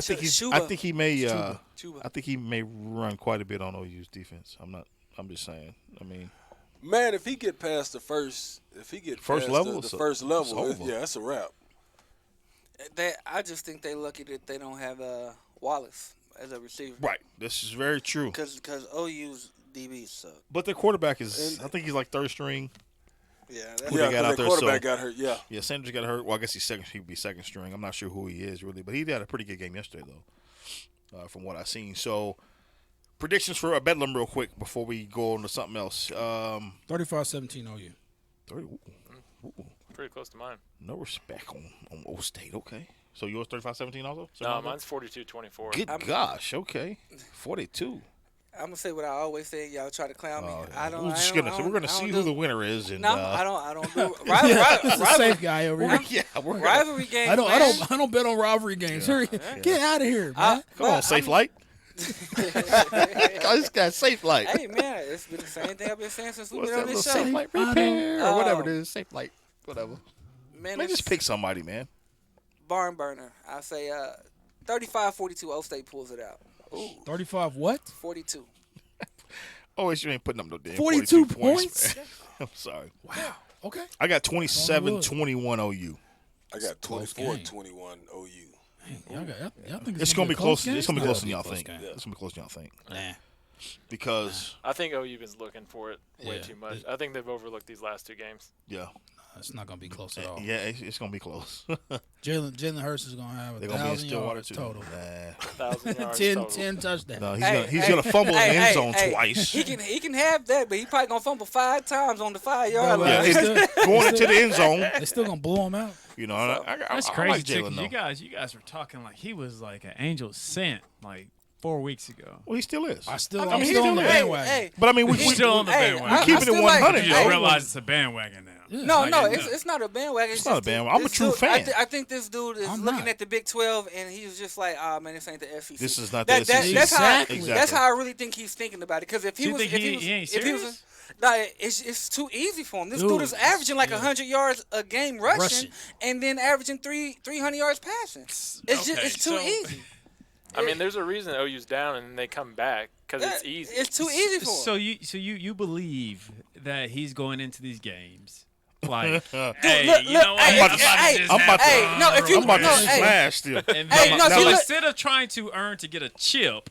think he may. I think he may run quite a bit on OU's defense. I'm just saying. I mean, man, if he get past the first level, that's a wrap. I just think they lucky that they don't have Wallace as a receiver. Right. This is very true. Because OU's DBs suck. But their quarterback is, I think he's like third string. Yeah, their quarterback got hurt. Yeah, Sanders got hurt. Well, I guess he'd be second string. I'm not sure who he is really, but he had a pretty good game yesterday though, from what I've seen. So predictions for Bedlam real quick before we go on to something else. 35-17 OU. 30, Pretty close to mine. no respect on O State. Okay. So yours 35-17 also? No, mine's 42-24. Good gosh. Okay. 42. I'm gonna say what I always say. Y'all try to clown me. We're gonna see who the winner is. And, no, I don't do It's a safe guy over here. Yeah, rivalry games. I don't bet on rivalry games. Get out of here, man. Come on, Safe Light. This guy's Safe Light. Hey man, it's been the same thing I've been saying since we've been on this show. Safe Light repair or whatever it is. Safe Light, whatever. Man, just pick somebody, man. Barn burner. I say 35-42. O State pulls it out. 35 what? 42. Oh, you ain't putting up no damn 42 points. I'm sorry. Wow. Okay. I got 27-21 OU. I got 24-21 OU. Y'all think it's gonna be close. It's gonna be closer than y'all close think. game. It's gonna be closer than y'all think. Nah. Because I think OU is looking for it way too much. I think they've overlooked these last two games. Yeah. It's not gonna be close at all. Yeah, it's gonna be close. Jalen Hurts is gonna have 1,000 yards total. 1,000 yards 10 touchdowns. No, he's gonna fumble in the end zone twice. He can have that, but he probably gonna fumble 5 times on the 5-yard line. Yeah, going into the end zone. They're still gonna blow him out. You know, that's I crazy. like Jalen, you guys were talking like he was like an angel sent like 4 weeks ago. Well, he still is. I'm still on the bandwagon. But I mean, we're still on the bandwagon. We're keeping it 100. You just realize it's a bandwagon now. No, it's not a bandwagon. It's not a bandwagon. I'm a true fan. I think this dude is looking at the Big 12 and he's just like, oh man, this ain't the SEC. This is not the SEC. That's how I really think he's thinking about it. Because if he was, it's too easy for him. This dude is averaging like 100 yards a game rushing, and then averaging 300 yards passing. It's too easy. I mean, there's a reason OU's down and they come back because it's easy. It's too easy for him. So you believe that he's going into these games like, Dude, hey, look, you know what? I'm about to smash them. Instead of trying to earn to get a chip,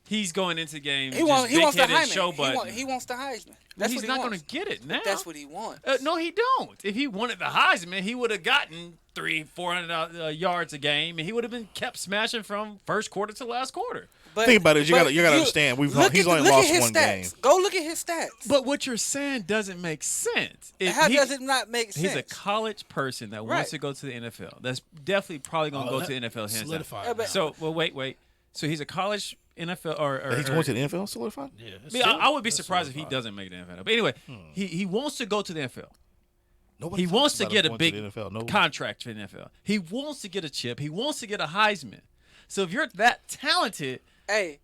he's going into the game. He wants the Heisman. Show he wants the Heisman. That's he's what not going to get it now. But that's what he wants. No, he don't. If he wanted the Heisman, he would have gotten 300-400 yards a game, and he would have been kept smashing from first quarter to last quarter. But, think about it. You got to understand. He's only lost one game. Go look at his stats. But what you're saying doesn't make sense. How does it not make sense? He's a college person that wants to go to the NFL. That's definitely probably going to go to the NFL. Solidified. So, wait. So he's a college NFL or he's going to the NFL solidified? Yeah. I would be surprised if he doesn't make the NFL. But anyway, he wants to go to the NFL. He wants to get a big contract for the NFL. He wants to get a chip. He wants to get a Heisman. So if you're that talented,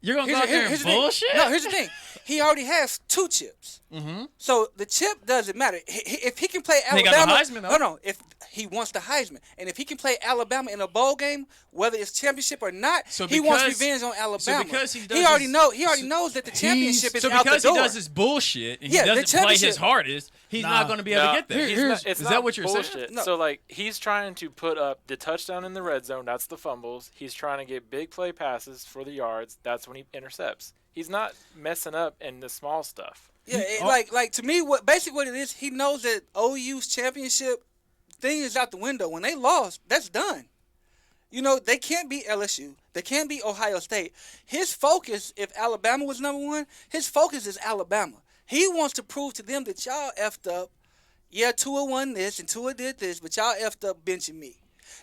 you're going to go out there and bullshit? No, here's the thing. He already has 2 chips. Mm-hmm. So the chip doesn't matter. If he can play Alabama. He got the Heisman, though. No. If he wants the Heisman. And if he can play Alabama in a bowl game, whether it's championship or not, he wants revenge on Alabama. So because he already knows that the championship is out the door. So because he does his bullshit and he doesn't play his hardest, he's not going to be able to get there. Is that what you're saying? No. So, like, he's trying to put up the touchdown in the red zone. That's the fumbles. He's trying to get big play passes for the yards. That's when he intercepts. He's not messing up in the small stuff. Yeah, like to me, what it is, he knows that OU's championship thing is out the window. When they lost, that's done. You know, they can't beat LSU. They can't beat Ohio State. His focus, if Alabama was number 1, his focus is Alabama. He wants to prove to them that y'all effed up. Yeah, Tua won this and Tua did this, but y'all effed up benching me.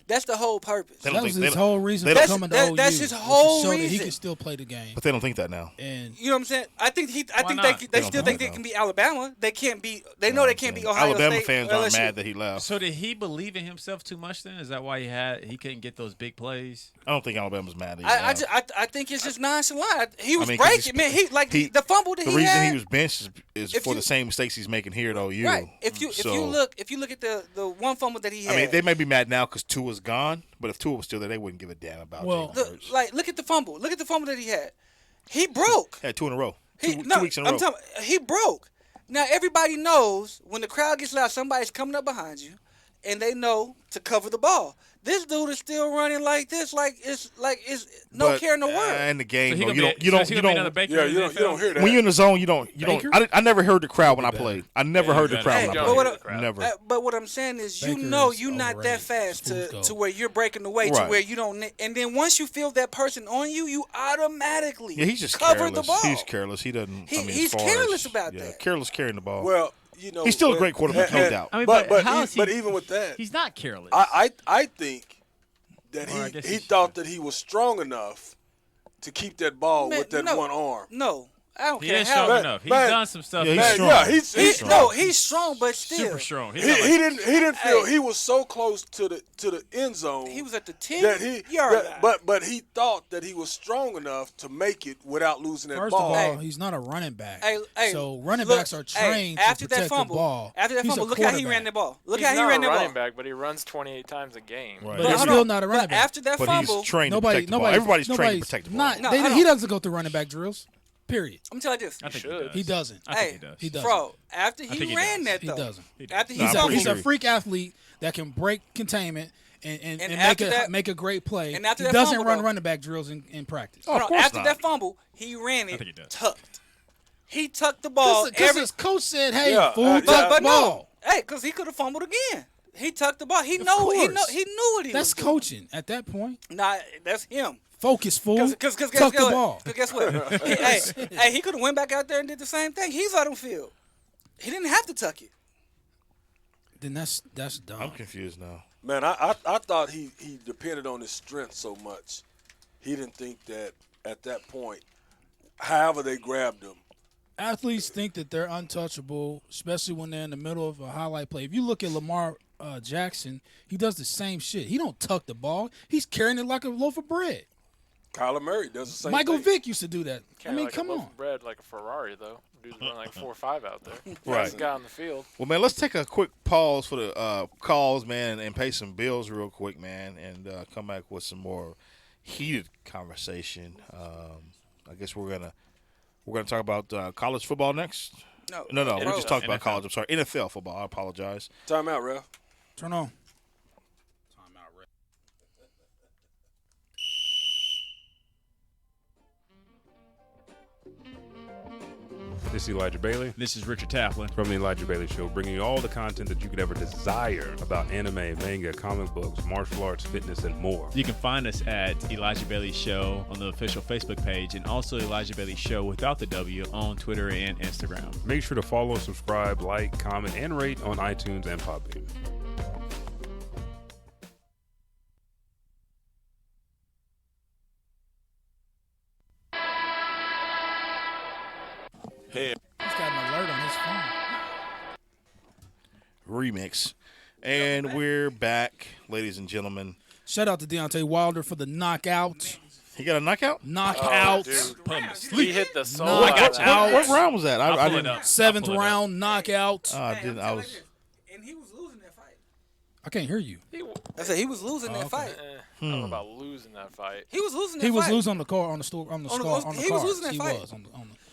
That's the whole purpose. That was his whole reason for coming to OU. That's his whole reason. That he can still play the game. But they don't think that now. And you know what I'm saying? I think they still think they can beat Alabama. They can't beat. They know they can't beat Ohio Alabama State. fans aren't mad that he left. So did he believe in himself too much then? Is that why he couldn't get those big plays? I don't think Alabama's mad at him. I think it's just nonchalant. He was breaking, man. The fumble that he had. The reason he was benched is for the same mistakes he's making here at OU. Right. If you look at the one fumble that he had. I mean, they may be mad now because Tua's gone, but if Tua was still there, they wouldn't give a damn about Jalen Hurts. Look at the fumble. Look at the fumble that he had. He broke. Had 2 in a row. 2 weeks in a row. He broke. Now, everybody knows when the crowd gets loud, somebody's coming up behind you, and they know to cover the ball. This dude is still running like this, like it's no care in the world. In the game, So though, you don't you don't hear that. When you're in the zone, you don't. I never heard the crowd when I played. I never heard the crowd when I played. Never. But what I'm saying is, you're not that fast to where you're breaking away to where you don't. And then once you feel that person on you, you automatically he's just cover careless. The ball. He's careless. He doesn't. He's careless about that. Careless carrying the ball. Well, he's still a great quarterback, no doubt. I mean, but even with that, he's not careless. I think that he thought that he was strong enough to keep that ball with that one arm. No. I don't care is how. strong enough. He's done some stuff. Yeah, he's strong. He's strong. No, he's strong, but still super strong. He didn't feel he was so close to the end zone. He was at the 10 yard line. But he thought that he was strong enough to make it without losing that ball. ball. First of all, he's not a running back. So running backs are trained to after protect that fumble, the ball. After that fumble, look how he ran the ball. Look he's how he ran the ball. He's not a running back, but he runs 28 times a game. Right. But he's still not a running But back. after that But fumble, he's trained to protect the ball. Everybody's trained to protect the ball. He doesn't go through running back drills. Period. I'm telling you this. I think should. he doesn't. I think he does. He doesn't. Bro, after he ran that, though. He doesn't. After he fumbled. He's a freak athlete that can break containment and make a great play. And after he that doesn't fumble, run though, running back drills in practice. After that fumble, he ran it tucked. He tucked the ball. Because his coach said, "Hey, tuck the ball." Hey, because he could have fumbled again. He tucked the ball. He knew what he was That's doing. coaching at that point. Nah, that's him. Focus, fool. Because tuck the ball. Guess what? He could have went back out there and did the same thing. He's on the field. He didn't have to tuck it. Then that's dumb. I'm confused now. Man, I thought he depended on his strength so much. He didn't think that at that point, however they grabbed him. Athletes think that they're untouchable, especially when they're in the middle of a highlight play. If you look at Lamar Jackson, he does the same shit. He don't tuck the ball. He's carrying it like a loaf of bread. Kyler Murray does the same Michael thing. Vick used to do that. Come on. Bread like a Ferrari, though. Dude's running like 4 or 5 out there. Right. Guy on the field. Well, man, let's take a quick pause for the calls, man, and pay some bills real quick, man, and come back with some more heated conversation. I guess we're gonna talk about college football next. No. We just talked about college. I'm sorry, NFL football. I apologize. Time out, Ref. Turn on. This is Elijah Bailey. This is Richard Taplin. From the Elijah Bailey Show, bringing you all the content that you could ever desire about anime, manga, comic books, martial arts, fitness, and more. You can find us at Elijah Bailey Show on the official Facebook page and also Elijah Bailey Show without the W on Twitter and Instagram. Make sure to follow, subscribe, like, comment, and rate on iTunes and Podbean. He's got an alert on his phone. Remix. And we're back, ladies and gentlemen. Shout out to Deontay Wilder for the knockout. He got a knockout? Knockout. He hit the soul. What round was that? I didn't. 7th round knockout. I didn't. I was. And he was losing that fight. I can't hear you. I said he was losing that fight. I don't know about losing that fight. He was losing that fight. He was losing on the car on the store on the He cards. was losing that fight. He was on the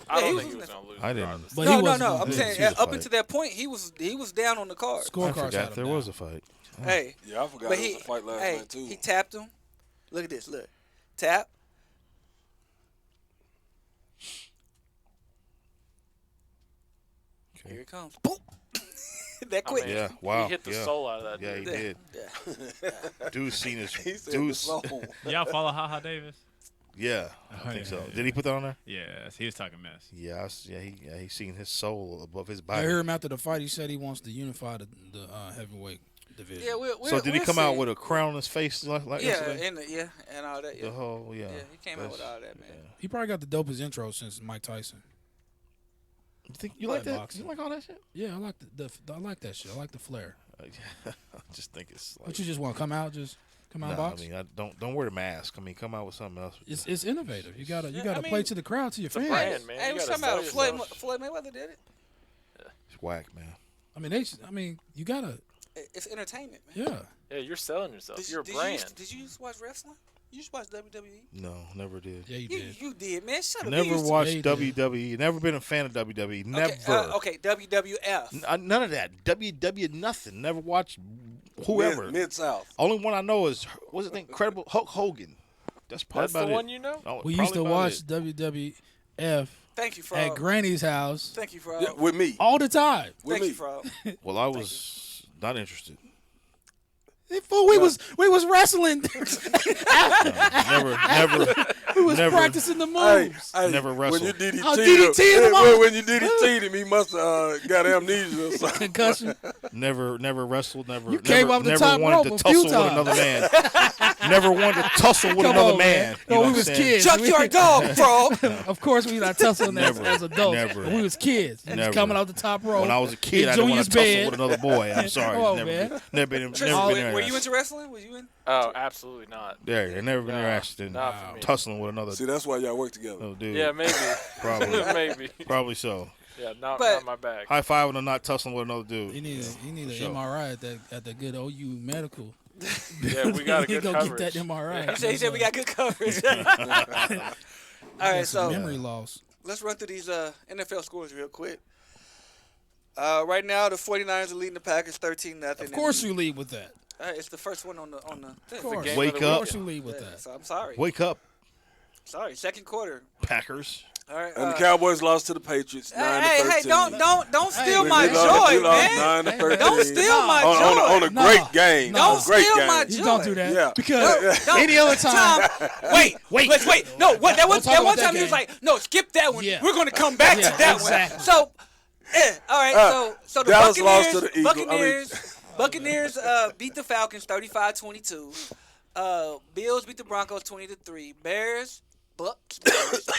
I don't think he was going to lose. I didn't. But No. I'm saying up until that point, he was down on the card. I forgot there was a fight. Hey. Yeah, I forgot there was a fight last night, too. He tapped him. Look at this. Look. Tap. Okay. Here it comes. Boom. That quick. Yeah, wow. He hit the soul out of that dude. Yeah, he did. Yeah. Dude's seen his. He said Dude's. the soul. Y'all follow Ha Davis? Yeah, I think so. Did he put that on there? Yes, he was talking mess. Yeah, he's seen his soul above his body. I heard him after the fight. He said he wants to unify the heavyweight division. Yeah, so did he come out with a crown on his face like yesterday? And all that. Yeah. The whole Yeah, he came out with all that, man. Yeah. He probably got the dopest intro since Mike Tyson. You think you like that? Boxing. You like all that shit? Yeah, I like I like that shit. I like the flair. I just think it's like. But you just want to come out, and box? I mean, don't wear the mask. I mean, come out with something else. It's innovative. You gotta play to the crowd, to your fans. Brand, man. Hey, we're talking about Floyd Mayweather did it. It's whack, man. I mean, you gotta. It's entertainment, man. Yeah. Yeah, you're selling yourself. You're a brand. Did you used to watch wrestling? You used to watch WWE? No, never did. Yeah, you did. You did, man. Shut up. Never watched WWE. Never been a fan of WWE. Never. Okay, WWF. None of that. WW nothing. Never watched whoever. Mid-South. Only one I know is, what's his name? Incredible Hulk Hogan. That's probably That's about the it. one you know? Oh, We used to probably watch about WWF Thank you, Frog. at Granny's house Thank you, Frog. Yeah, with me. all the time. With Thank me. you, Frog. it. Well, I was not interested. Fool, we was wrestling. Never. We was Never. practicing the moves. Hey, Never wrestled. When you DDT'd Oh, DDT'd him up. when you DDT'd him, he must have got amnesia or something. Concussion. Never wrestled. Never. You came off the never top wanted rope to a few tussle with times. another man. Never wanted to tussle with Come another on, man. No, You know we what was I'm saying? kids. Junkyard dog, Frog. Of course, we not tussling Never. as adults. Never. We was kids. And Never. just coming out the top rope. When I was a kid, in I didn't want Junior's to tussle bed. with another boy. I'm sorry. Come on, never man. been Tristan, in were you into wrestling? Was you in? Oh, absolutely not. There, never been interested in Not for me. tussling with another. See, that's why y'all work together. Oh, dude. Yeah, maybe. Probably. Maybe. Probably so. Yeah, not But- my bag. High five and not tussling with another dude. He need an Sure. MRI at the good OU medical. Yeah, we got a He good go coverage. get that MRI. He said we got good coverage. All right, so memory loss. let's run through these NFL scores real quick. Right now, the 49ers are leading the Packers 13-0. Of course you lead with that. It's the first one on the thing. Of course. game Wake of the up. Of course you lead with that. So I'm sorry. Wake up, Sorry, second quarter. Packers. All right. And the Cowboys lost to the Patriots 9-13. Hey, don't steal my We lost joy, man. 9-13. Don't steal my on joy. a great game. Don't A great steal game. my You joy. don't do that. Yeah. Because No, any other time. Wait. No, what that We'll talk one about that time he was game. like, no, skip that one. Yeah. We're gonna come back Yeah, to that exactly. one. So, all right. So the Dallas Buccaneers, lost to the Eagles. Buccaneers beat the Falcons 35-22. Bills beat the Broncos 20-3. Bears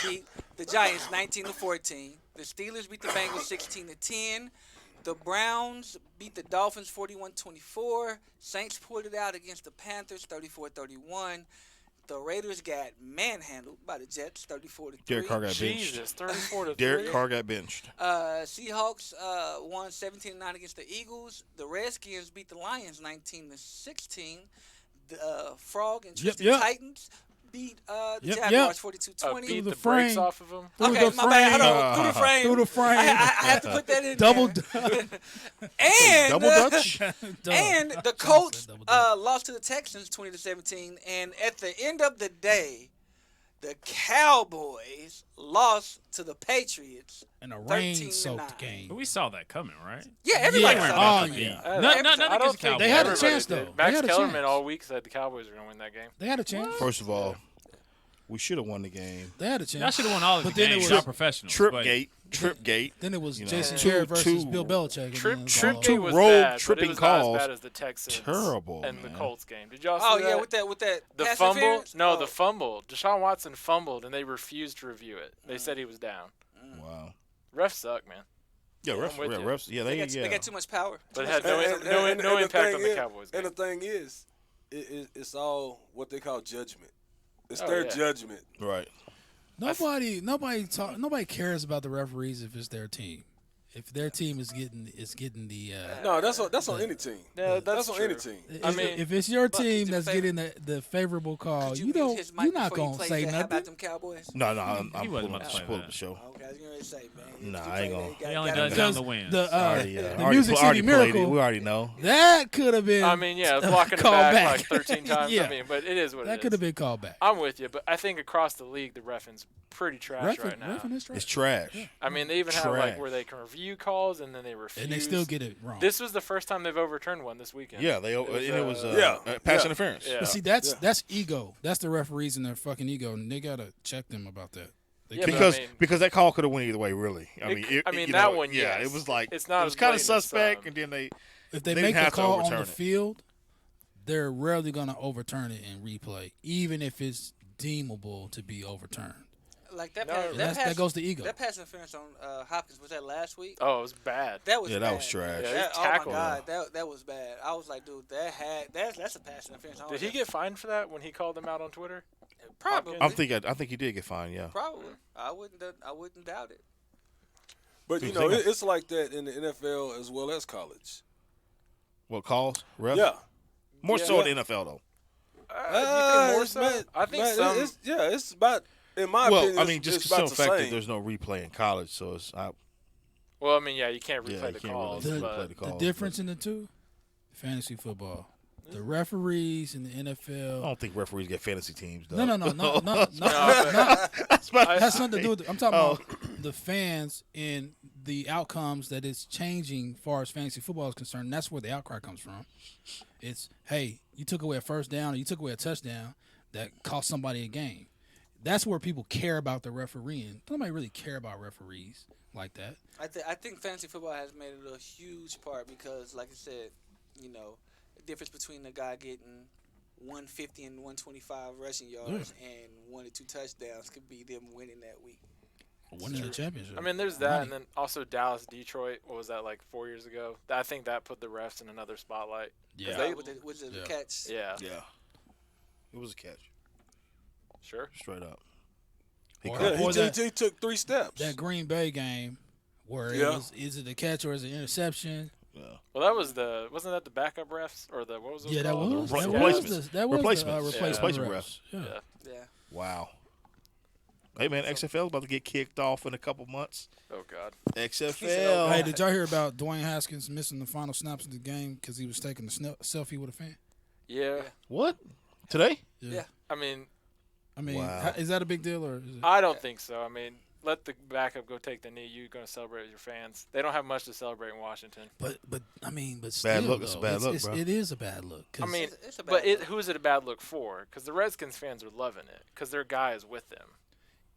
beat the Giants 19-14. The Steelers beat the Bengals 16-10. The Browns beat the Dolphins 41-24. Saints pulled it out against the Panthers 34-31. The Raiders got manhandled by the Jets 34-3. Derek Carr got benched. Jesus, 34-3. Derek Carr got benched. Seahawks won 17-9 against the Eagles. The Redskins beat the Lions 19-16. The Frog and Trystyn Titans beat the Jaguars 42-20. Beat the the brakes frame. off of them. Okay, my bad. Hold on. Through the frame. Through the frame. I have to put that in Double. there. And Double Dutch. and the Colts lost to the Texans 20-17. And at the end of the day, the Cowboys lost to the Patriots. In a 13-9. rain-soaked game. But we saw that coming, right? Yeah, everybody Yeah. saw that. Oh, yeah. I don't think They had a everybody chance, did. though. Max They had a Kellerman chance. all week said the Cowboys were going to win that game. They had a chance. First of all, we should have won the game. They had a chance. Y'all should have won all of the But then it games. was- Y'all professionals. Tripgate. Then it was You know, Jason two- Garrett versus two- Bill Belichick. and then it was all Tripgate Two was rogue bad, but tripping it was not calls. as bad as the Texans Terrible, and the man. Colts game. Did y'all see Oh, that? yeah, with that The pass fumble? interference? No, Oh. the fumble. Deshaun Watson fumbled, and they refused to review it. They said he was down. Wow. Refs suck, man. Yeah, I'm refs. with Yeah, you. refs. Yeah, They got too much power. But it had no And the impact on thing the is- Cowboys game. And the thing is, it's all what they call judgment. It's Oh, their yeah. judgment. Right. Nobody cares about the referees if it's their team. If their team is getting the No, that's on any team. Yeah, That's on any true. team. I mean, if it's your team your that's favorite- getting the favorable call, Could you mute don't his mic you're not before you gonna play say that? How about nothing. them Cowboys? No, I'm He wasn't pulling about to play pull up that. the show. Okay, I was going to say, man. Nah, I ain't gonna. He only does it Because on the win. the Already Music City played it. Miracle We already know. that could have been. I mean, yeah, blocking the called back back. like 13 times. Yeah. I mean, but it is what it that is. could have been called back. I'm with you, but I think across the league, the reffing's pretty trash right now. Reffing is trash. It's trash. I mean, they even have like Trash. where they can review calls and then they refuse. and they still get it wrong. This was the first time they've overturned one this weekend. Yeah, it was pass yeah. interference. Yeah. But see, that's ego. That's the referees and their fucking ego, and they gotta check them about that. They Yeah, can't- but I mean- Because that call could have went either way, really. I mean, you that know, one, yeah, yes. it was like It's not it was as kind of blatant as suspect, some. and then they if they didn't make the have to call on overturn the it. field, they're rarely gonna overturn it in replay, even if it's deemable to be overturned. Like that, No, pass, and that goes to ego. That pass interference on Hopkins, was that last week? Oh, it was bad. That was that bad. was trash. Yeah, That, he oh my tackled God, that was bad. I was like, dude, that's a pass interference. Did he get fined for that when he called them out on Twitter? probably? I think he did get fined. Yeah. Probably. I wouldn't doubt it. But you know, it's like that in the NFL as well as college. What calls? Ref? Yeah. More so in the NFL though. Do you think more it's so? about- I think man, some. it's about. In my opinion, Well, I mean, just it's the about simple fact that same. there's no replay in college, so it's Well, I mean, yeah, you can't Yeah, replay you the can't calls, really The, replay but the the calls, difference in the two, fantasy football. The referees in the NFL. I don't think referees get fantasy teams, though. No. That's nothing to do with it. I'm talking about the fans and the outcomes that it's changing as far as fantasy football is concerned. And that's where the outcry comes from. It's, hey, you took away a first down or you took away a touchdown that cost somebody a game. That's where people care about the refereeing. Nobody really care about referees like that. I think fantasy football has made it a huge part because, like I said, the difference between the guy getting 150 and 125 rushing yards and 1 or 2 touchdowns could be them winning that week. Winning the championship. I mean, there's that, and then also Dallas, Detroit. What was that, like 4 years ago? I think that put the refs in another spotlight. Yeah. With the catch. Yeah. Yeah. It was a catch. Sure. Straight up. He took 3 steps. That Green Bay game where it was, is it a catch or is it an interception? Yeah. Well, that was wasn't that the backup refs or the what was it? Yeah, that was replacements. That was replacements. replacement refs. Yeah. Wow. Hey man, XFL is about to get kicked off in a couple months. Oh God. XFL. Hey, did y'all hear about Dwayne Haskins missing the final snaps of the game because he was taking a selfie with a fan? Yeah. What? Today? Yeah. I mean, wow. Is that a big deal or? Is it? I don't think so. I mean, let the backup go take the knee. You're going to celebrate with your fans. They don't have much to celebrate in Washington. But still, bad look. It's a bad look, bro. It is a bad look. I mean, it's a bad look. who is it a bad look for? Because the Redskins fans are loving it because their guy is with them.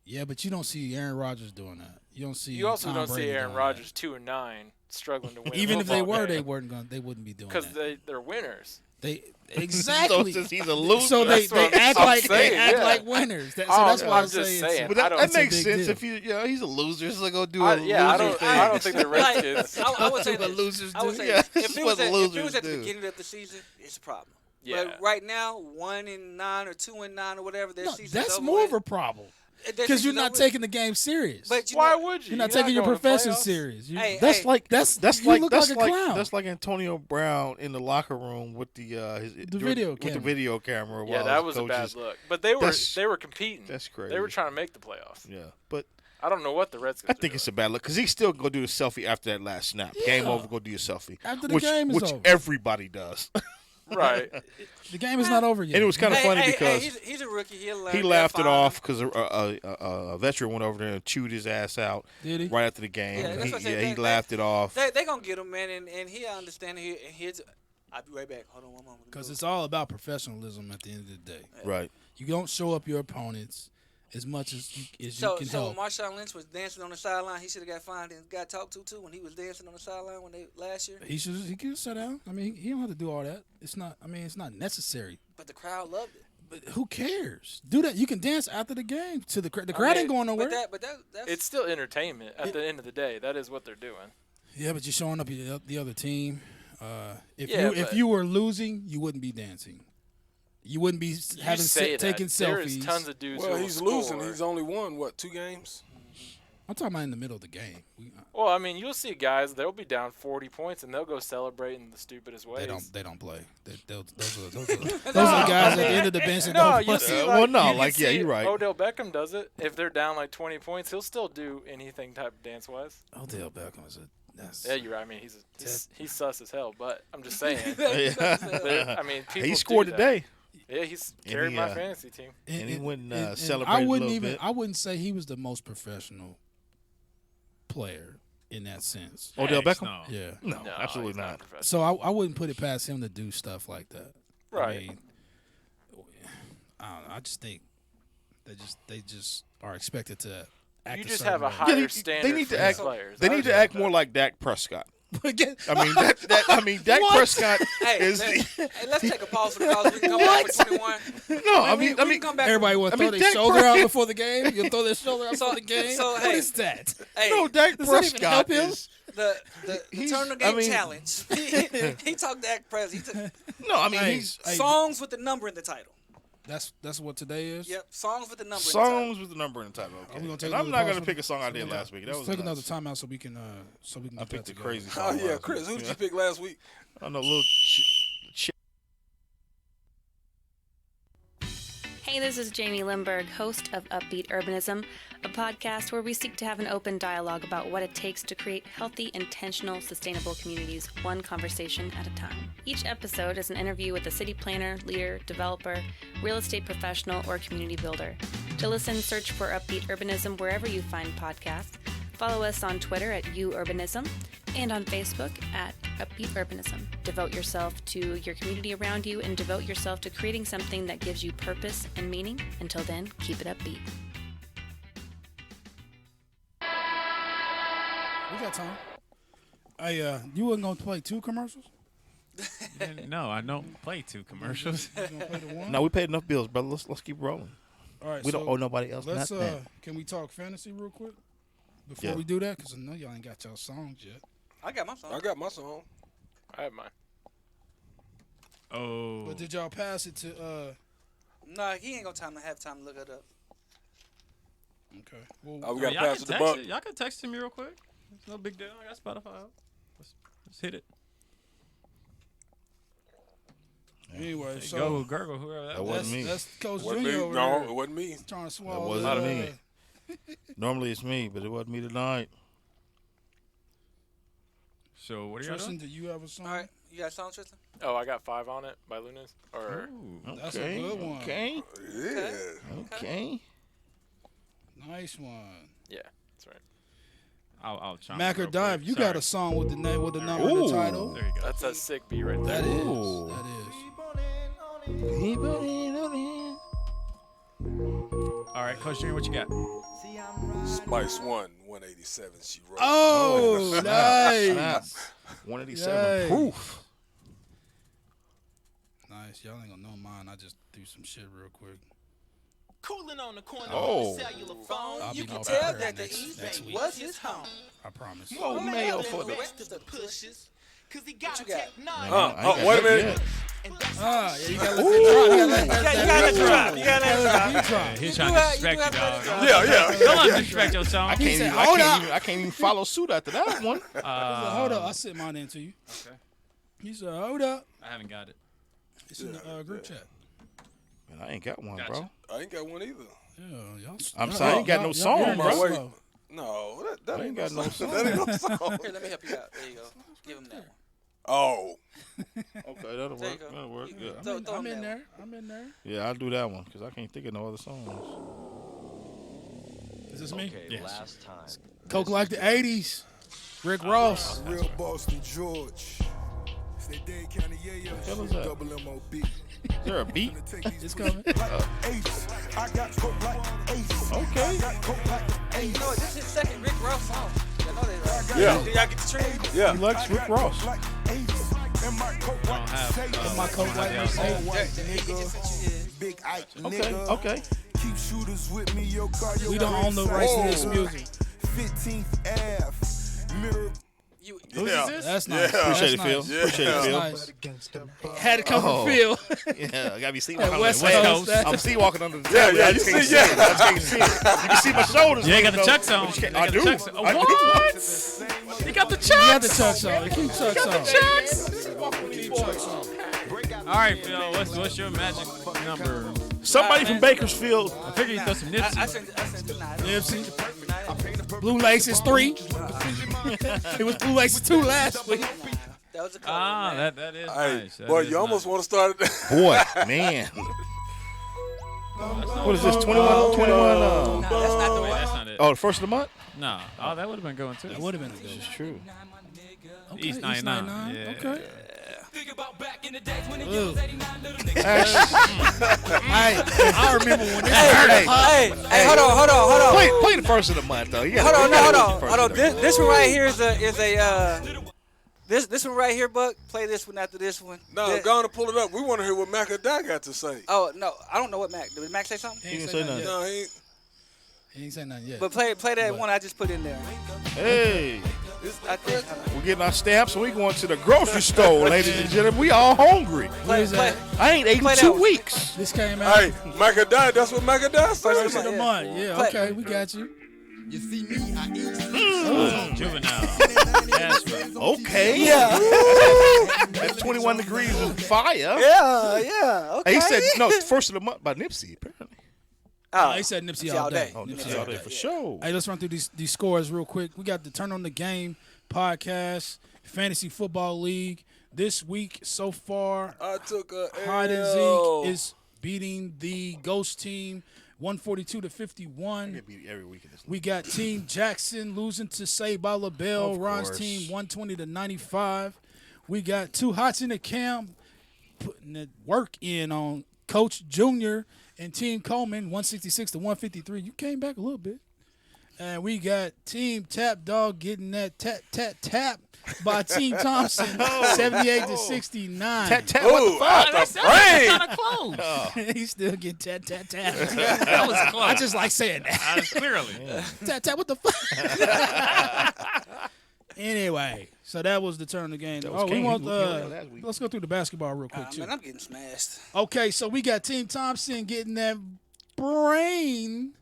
Yeah, but you don't see Aaron Rodgers doing that. You don't see. You also Tom don't Brady see Aaron doing Rodgers 2-9 struggling to win. Even if they were, game. they wouldn't be doing because that. they're winners. They exactly. So since he's a loser, so they act like winners. So that's why I'm just saying. But that makes sense. If he's a loser, so go do a loser thing. I don't think the Redskins. I would say the losers do. If it was at the beginning of the season, it's a problem. Yeah. But right now, 1-9 or 2-9 or whatever, their season's that's over more with. of a problem. Because you're not taking the game serious. But why would you? You're not taking your profession serious. That's like clown. Antonio Brown in the locker room with the video camera. Yeah, that was a bad look. But they were competing. That's crazy. They were trying to make the playoffs. Yeah, but I don't know what the Redskins. I think it's a bad look because he's still gonna do the selfie after that last snap. Yeah. Game over. Go do your selfie. After the game is over. Which everybody does. Right. The game is not over yet. And it was kind of funny because he's a rookie. He laughed it off because a veteran went over there and chewed his ass out. Did he? Right after the game. Yeah, he laughed it off. They gonna get him, man, and he understand. I'll be right back. Hold on one moment. Because it's all about professionalism at the end of the day. Right. You don't show up your opponents as much as you can help. So when Marshawn Lynch was dancing on the sideline, he should have got fined and got talked to too when he was dancing on the sideline last year. He could sit down. I mean, he don't have to do all that. It's not necessary. But the crowd loved it. But who cares? Do that. You can dance after the game. To the crowd ain't going nowhere. But that's it's still entertainment at the end of the day. That is what they're doing. Yeah, but you're showing up the other team. If you were losing, you wouldn't be dancing. You wouldn't be taking selfies. There's tons of dudes. Well, he's losing. He's only won 2 games. I'm talking about in the middle of the game. Well, I mean, you'll see guys. They'll be down 40 points and they'll go celebrate in the stupidest ways. They don't play. Those are the guys at the end of the bench that don't play. You see, you're right. Odell Beckham does it. If they're down like 20 points, he'll still do anything type of dance wise. Odell Beckham is yeah, you're right. I mean, he's sus as hell. But I'm just saying. I mean, people he scored today. Yeah, he's carried my fantasy team. And he went and celebrated a little bit. I wouldn't say he was the most professional player in that sense. Odell Beckham? No. Yeah. No, absolutely not. So I wouldn't put it past him to do stuff like that. Right. I mean, I don't know. I just think they just are expected to act. You just have a higher standard. They need to for act. players. They need to act more like Dak Prescott. I mean, Dak Prescott is. Let's take a pause for the cause. We can come back for 21. No, I mean, come back. Everybody want to throw their shoulder out before the game. You throw their shoulder out before the game. So, what is that? Hey, no, Dak Prescott is. The Turn the Game Challenge. He talked Dak Prescott. No, I mean he's songs with the number in the title. That's what today is. Yep, songs with the number. Songs with the number in the title. Okay. I'm not gonna pick a song I did last week. Let's take another timeout so we can. I picked a crazy song. Oh yeah, Chris, who did you pick last week? I know, little. Hey Hi, this is Jamie Lindbergh, host of Upbeat Urbanism, a podcast where we seek to have an open dialogue about what it takes to create healthy, intentional, sustainable communities, one conversation at a time. Each episode is an interview with a city planner, leader, developer, real estate professional, or community builder. To listen, search for Upbeat Urbanism wherever you find podcasts. Follow us on Twitter at UUrbanism and on Facebook at Upbeat Urbanism. Devote yourself to your community around you and devote yourself to creating something that gives you purpose and meaning. Until then, keep it upbeat. We got time. Hey, you wasn't going to play 2 commercials? No, I don't play 2 commercials. You gonna play the 1? No, we paid enough bills, brother. Let's keep rolling. All right, We don't owe nobody else Let's nothing. can we talk fantasy real quick before we do that? Because I know y'all ain't got y'all songs yet. I got my song. I got my song. I have mine. Oh. But did y'all pass it to? Nah, he ain't gonna have time to look it up. Okay. Well, we got to pass it to Buck. Y'all can text me real quick. It's no big deal. I got Spotify out. Let's hit it. Anyway, so go Gurgle, whoever that wasn't me. That's Coach Wasn't Junior me. over No, there. it wasn't me. Trying to swallow. That wasn't me. Normally it's me, but it wasn't me tonight. So what are y'all Trystyn, doing? do you have a song? All right, you got a song, Trystyn? Oh, I got 5 on it by Lunas. Or That's a good one. Okay. Yeah. Okay. Nice one. yeah, that's right. I'll chime Mac in or real Dive, quick. you got a song with the name with the number in the title. There you go. That's a sick beat right there. That is. Ooh. That is. All right, Coach Junior, what you got? Spice 187. She wrote. Oh, nice. Snap. 187 Nice. proof. Nice. Y'all ain't gonna know mine. I just threw some shit real quick. Cooling on the corner Oh. of the cellular phone. I'll You be can off tell air that the next East week. was his home. I promise. More mail for the that. rest of the pushes. Cause he got What you got? technology. I ain't got wait a nothing minute. yet. Ah, yeah, you gotta let that drop. You gotta let it drop. You gotta let it drop. drop. He's You trying do to have- disrespect you you, do have to dog. let it Yeah, Don't yeah. disrespect your song. I can't, said, even, "Hold I can't even follow suit after that one. Hold up, I sent mine in to you. Okay. He said, "Hold up." I haven't got it. It's in the group chat. Man, I ain't got one, Gotcha. bro. I ain't got one either. Yeah, y'all. I'm saying I ain't got no song, y'all bro. Wait. slow. No, that I ain't got no song. That ain't no song. Here, let me help you out. There you go. Give him that one. Oh. Okay, that'll There you work. go. That'll work. You- Yeah. throw- throw I'm him in that there. I'm in there. Yeah, I'll do that one because I can't think of no other songs. Is this me? Okay, last time. Coke like the '80s. Rick Ross. Real Boston George. Say Dade County, yeah, hell is that? double MOB. Is there a beat? It's coming. I got coke like ace. Okay. I got coke like Hey, you know what? This is his second Rick Ross song. I know that, right? Yeah. Did y'all get the trend? Yeah. He likes Rick Ross. like ace. And my coke I don't like have Satan. My Coke like else. Mercedes. He just sent you his. Big Ike, Okay, nigga. okay. Keep shooters with me, your car, your We don't own the rights to this Whoa. music. 15th Ave. Middle. You, Who's Yeah. this? That's nice. Yeah. Appreciate it, That's Phil. nice. Yeah. Appreciate it, That's Phil. nice. Had to come from Phil. Yeah, I gotta be seen At walking West under the Coast. West. I'm see walking under the Yeah, table. yeah, I you just see, can't yeah. it. I just can't see it. You can see my shoulders. You ain't got the though. Chucks on. You can't- You I got do. the Chucks on. I do. What? You got the You got the Chucks? Chucks on. Keep Chucks on. Keep Chucks on. All right, Phil. What's your magic number? Somebody from Bakersfield. I figured you throw some I Nipsey. sent the nine. Nipsey. Blue Laces 3. It was Blue Laces 2 last week. That was a color. Man. That is Hey, nice. That boy, is you almost nice. want to start it. Boy, man. What is this? 21? 21? Nah, that's not the Wait, one. that's not it. Oh, the first of the month? No. Oh, that would have been going too. That would have been a good It's one. true. Okay, East 99. Yeah. Okay. Think about back in the days when it Ugh. was 89 little niggas. Hey, I remember when this Hey, hold on. Play the first of the month, though. You Hold gotta- on. This one right here is a this one right here, Buck. Play this one after this one. No, This- go on and pull it up. We want to hear what Mac or Die got to say. Oh no, I don't know what Mac. Did Mac say something? He didn't say nothing. No, he ain't. He ain't saying nothing yet. But play that one I just put in there. Hey, I think. we're getting our stamps and we going to the grocery store, ladies and gentlemen. We all hungry. Play, I ain't ate in play that 2 one. weeks. This came out Hey, Mac or Die, that's what Mac or Die first said. of the month. Yeah, Play- okay, we got you. You see me, I eat Juvenile. Jasper. Okay. Yeah. That's 21 degrees of fire. Yeah. Okay. He said, no, first of the month by Nipsey, apparently. He said Nipsey all day. Oh, Nipsey all day for sure. Hey, let's run through these scores real quick. We got the Turn on the Game podcast, Fantasy Football League. This week so far, I took a Hide and L. Zeke is beating the Ghost team 142-51. Every week in this We got Team Jackson losing to Saved by LaBelle. Of Ron's course. team 120-95. We got Two Hots in the Camp putting the work in on Coach Junior and Team Coleman 166-153. You came back a little bit. And we got Team Tap Dog getting that tap by Team Thompson 78-69. Tap, what the fuck? That's kind of close. He's still getting tap. That was close. I just like saying that. Clearly. Tap, what the fuck? Anyway, so that was the turn of the game. Let's go through the basketball real quick, too. Man, I'm getting smashed. Okay, so we got Team Thompson getting that brain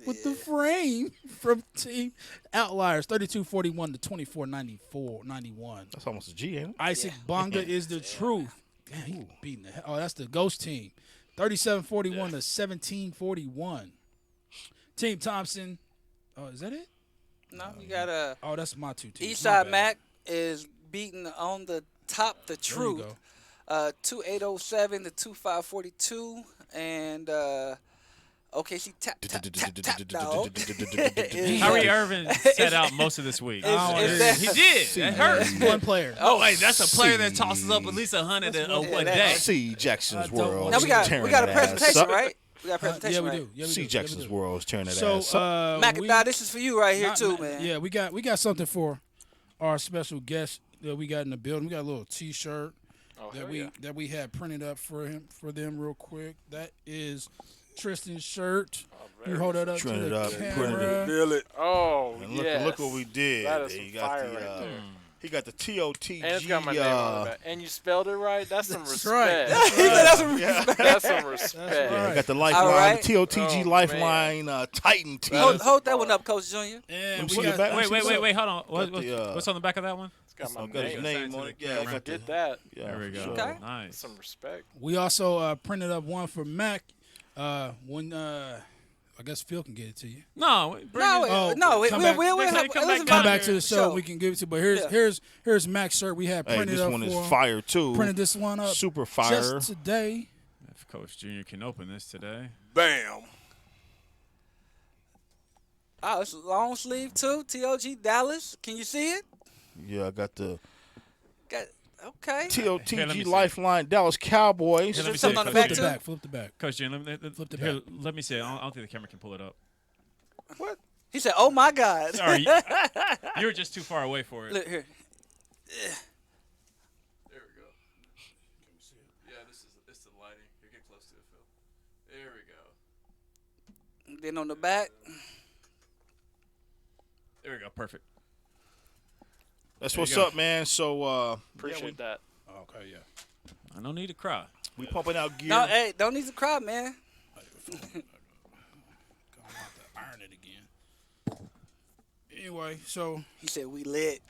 with the frame from Team Outliers, 32-41 to 24-91. That's almost a G, ain't it? Isaac Bonga is the truth. Damn, he beating the hell. Oh, that's the Ghost team, 37-41 to 17-41. Team Thompson. Oh, is that it? No, you got Oh, that's my two teams. Eastside Mac is beating on the top the There you truth. go. 2807 to 2542 and OKC tap dog. Kyrie Irving set out most of this week. He did. That hurts. One player. Oh, wait, that's a player that tosses up at least 100 a day. See Jackson's World. Now we got a presentation, right? We got a presentation, yeah, we right? do. Yeah, we See do. Jackson's World is tearing that So, ass up. Macadam, this is for you right here too, man. Yeah, we got something for our special guest that we got in the building. We got a little T-shirt that we had printed up for them real quick. That is Trystyn's shirt. You hold that up Print to it the up, camera. print it. Feel it. Oh, And yes. look what we did. That is He some got fire the, right there. He got the TOTG. And it's got my name on the back. And you spelled it right? That's some respect. right. That's some respect. That's some respect. Yeah, got the lifeline, right. the TOTG Oh, lifeline Titan team. Hold that one up, Coach Junior. And See we the got, back? Wait, hold on. the, What's on the back of that one? It's got my got his name. name on it. Yeah, Don't got the, forget that. yeah, There we go. sure. Okay. Nice. Some respect. we also printed up one for Mac. When I guess Phil can get it to you. No, We'll come back- Come back to the show. Show. We can give it to you. But here's Mac's shirt. We had Hey, printed this up one for is fire too. Printed this one up. Super fire. Just today. if Coach Junior can open this today. Bam. Oh, it's a long sleeve too. TOG Dallas. Can you see it? Yeah, I got the Okay. Here, let me TOTG see. lifeline Dallas Cowboys. Here, let me something see, on the Coach back, Junior. too? Flip the back. Coach Junior, let me see. I don't think the camera can pull it up. What? He said, "Oh my God." Sorry, you were just too far away for it. Look here. There we go. Yeah, it's the lighting. You get close to it, Phil. There we go. Then on the back. There we go. Perfect. That's There what's you go. up, man. So Appreciate that. Okay, yeah. I don't need to cry. we pumping out gear. No, hey, don't need to cry, man. Iron it again. Anyway, so He said we lit.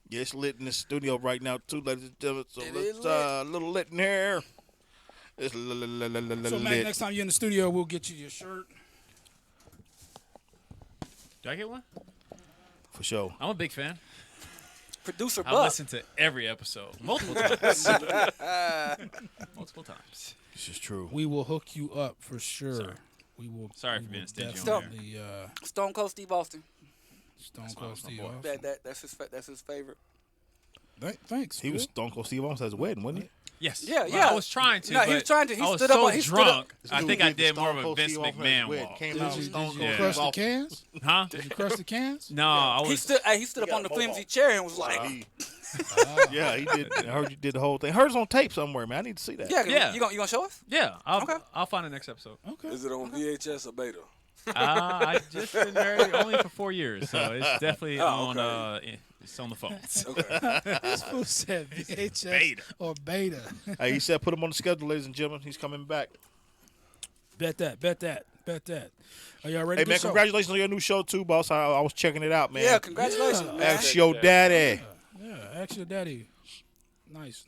Yeah, it's lit in the studio right now too, ladies and gentlemen. So It let's is a little lit in here. It's so lit. Mac, next time you're in the studio, we'll get you your shirt. Do I get one? For sure. I'm a big fan. Producer I Buck. listened to every episode multiple times. Multiple times. This is true. We will hook you up for sure. Sorry. We will. Sorry we for being will stingy on definitely, Stone Cold Steve Austin. Stone That's Cold my Steve boy. Austin. That's his favorite. Thanks. He was Stone Cold Steve Austin at his wedding, wasn't he? Yes. Yeah, Well, yeah. I was trying to. No, he but was trying to. He I was stood up so on- he stood up- drunk. This I dude think I did the did more Stone of a Cold Vince Steve Austin at McMahon his wedding. walk. Came Did out you, with Stone did Cold you crush Steve the Austin. cans? Huh? Did you crush the cans? No, I He was. stood up on the flimsy chair and was like, Yeah, he did. I heard you did the whole thing. Heard it's on tape somewhere, man. I need to see that. "Yeah, you gonna show us?" Yeah, Okay. I'll find the next episode. Okay. Is it on VHS or beta? I just been married only for 4 years, so it's definitely on. okay. It's on the phone. This fool said VHS Beta. or beta. Hey, he said put him on the schedule, ladies and gentlemen. He's coming back. Bet that. Are y'all ready? Hey, man, congratulations on your new show, too, boss. I was checking it out, man. Yeah, congratulations, man. Ask your daddy. Yeah, ask your daddy. Nice.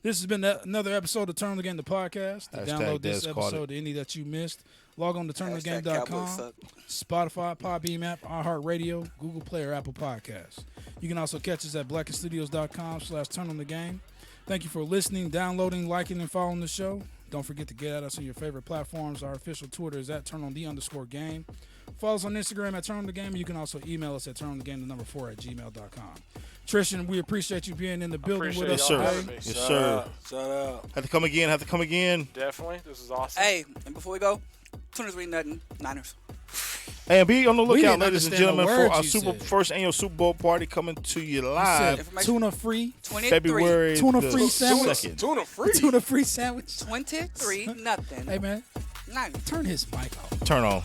This has been another episode of Turn the Game, the podcast. To download this episode, any that you missed, log on to turnthegame.com, Spotify, Podbeam app, iHeartRadio, Google Play, or Apple Podcasts. You can also catch us at blackandstudios.com/turnonthegame. Thank you for listening, downloading, liking, and following the show. Don't forget to get at us on your favorite platforms. Our official Twitter is at @turnonthe_game. Follow us on Instagram at @turnonthegame. You can also email us at turnonthegame4@gmail.com. Trystyn, we appreciate you being in the building with us today. Yes, sir. Shout out. Have to come again. Definitely. This is awesome. Hey, and before we go, Sooners win nothing. Niners. Hey, and be on the lookout, didn't ladies and understand gentlemen, the for our words you said. first annual Super Bowl party coming to you live. Tuna free. February Tuna the free sandwich. 2nd. Tuna free. Tuna free sandwich. 23 nothing. Hey man, Niners. turn his mic off. Turn on.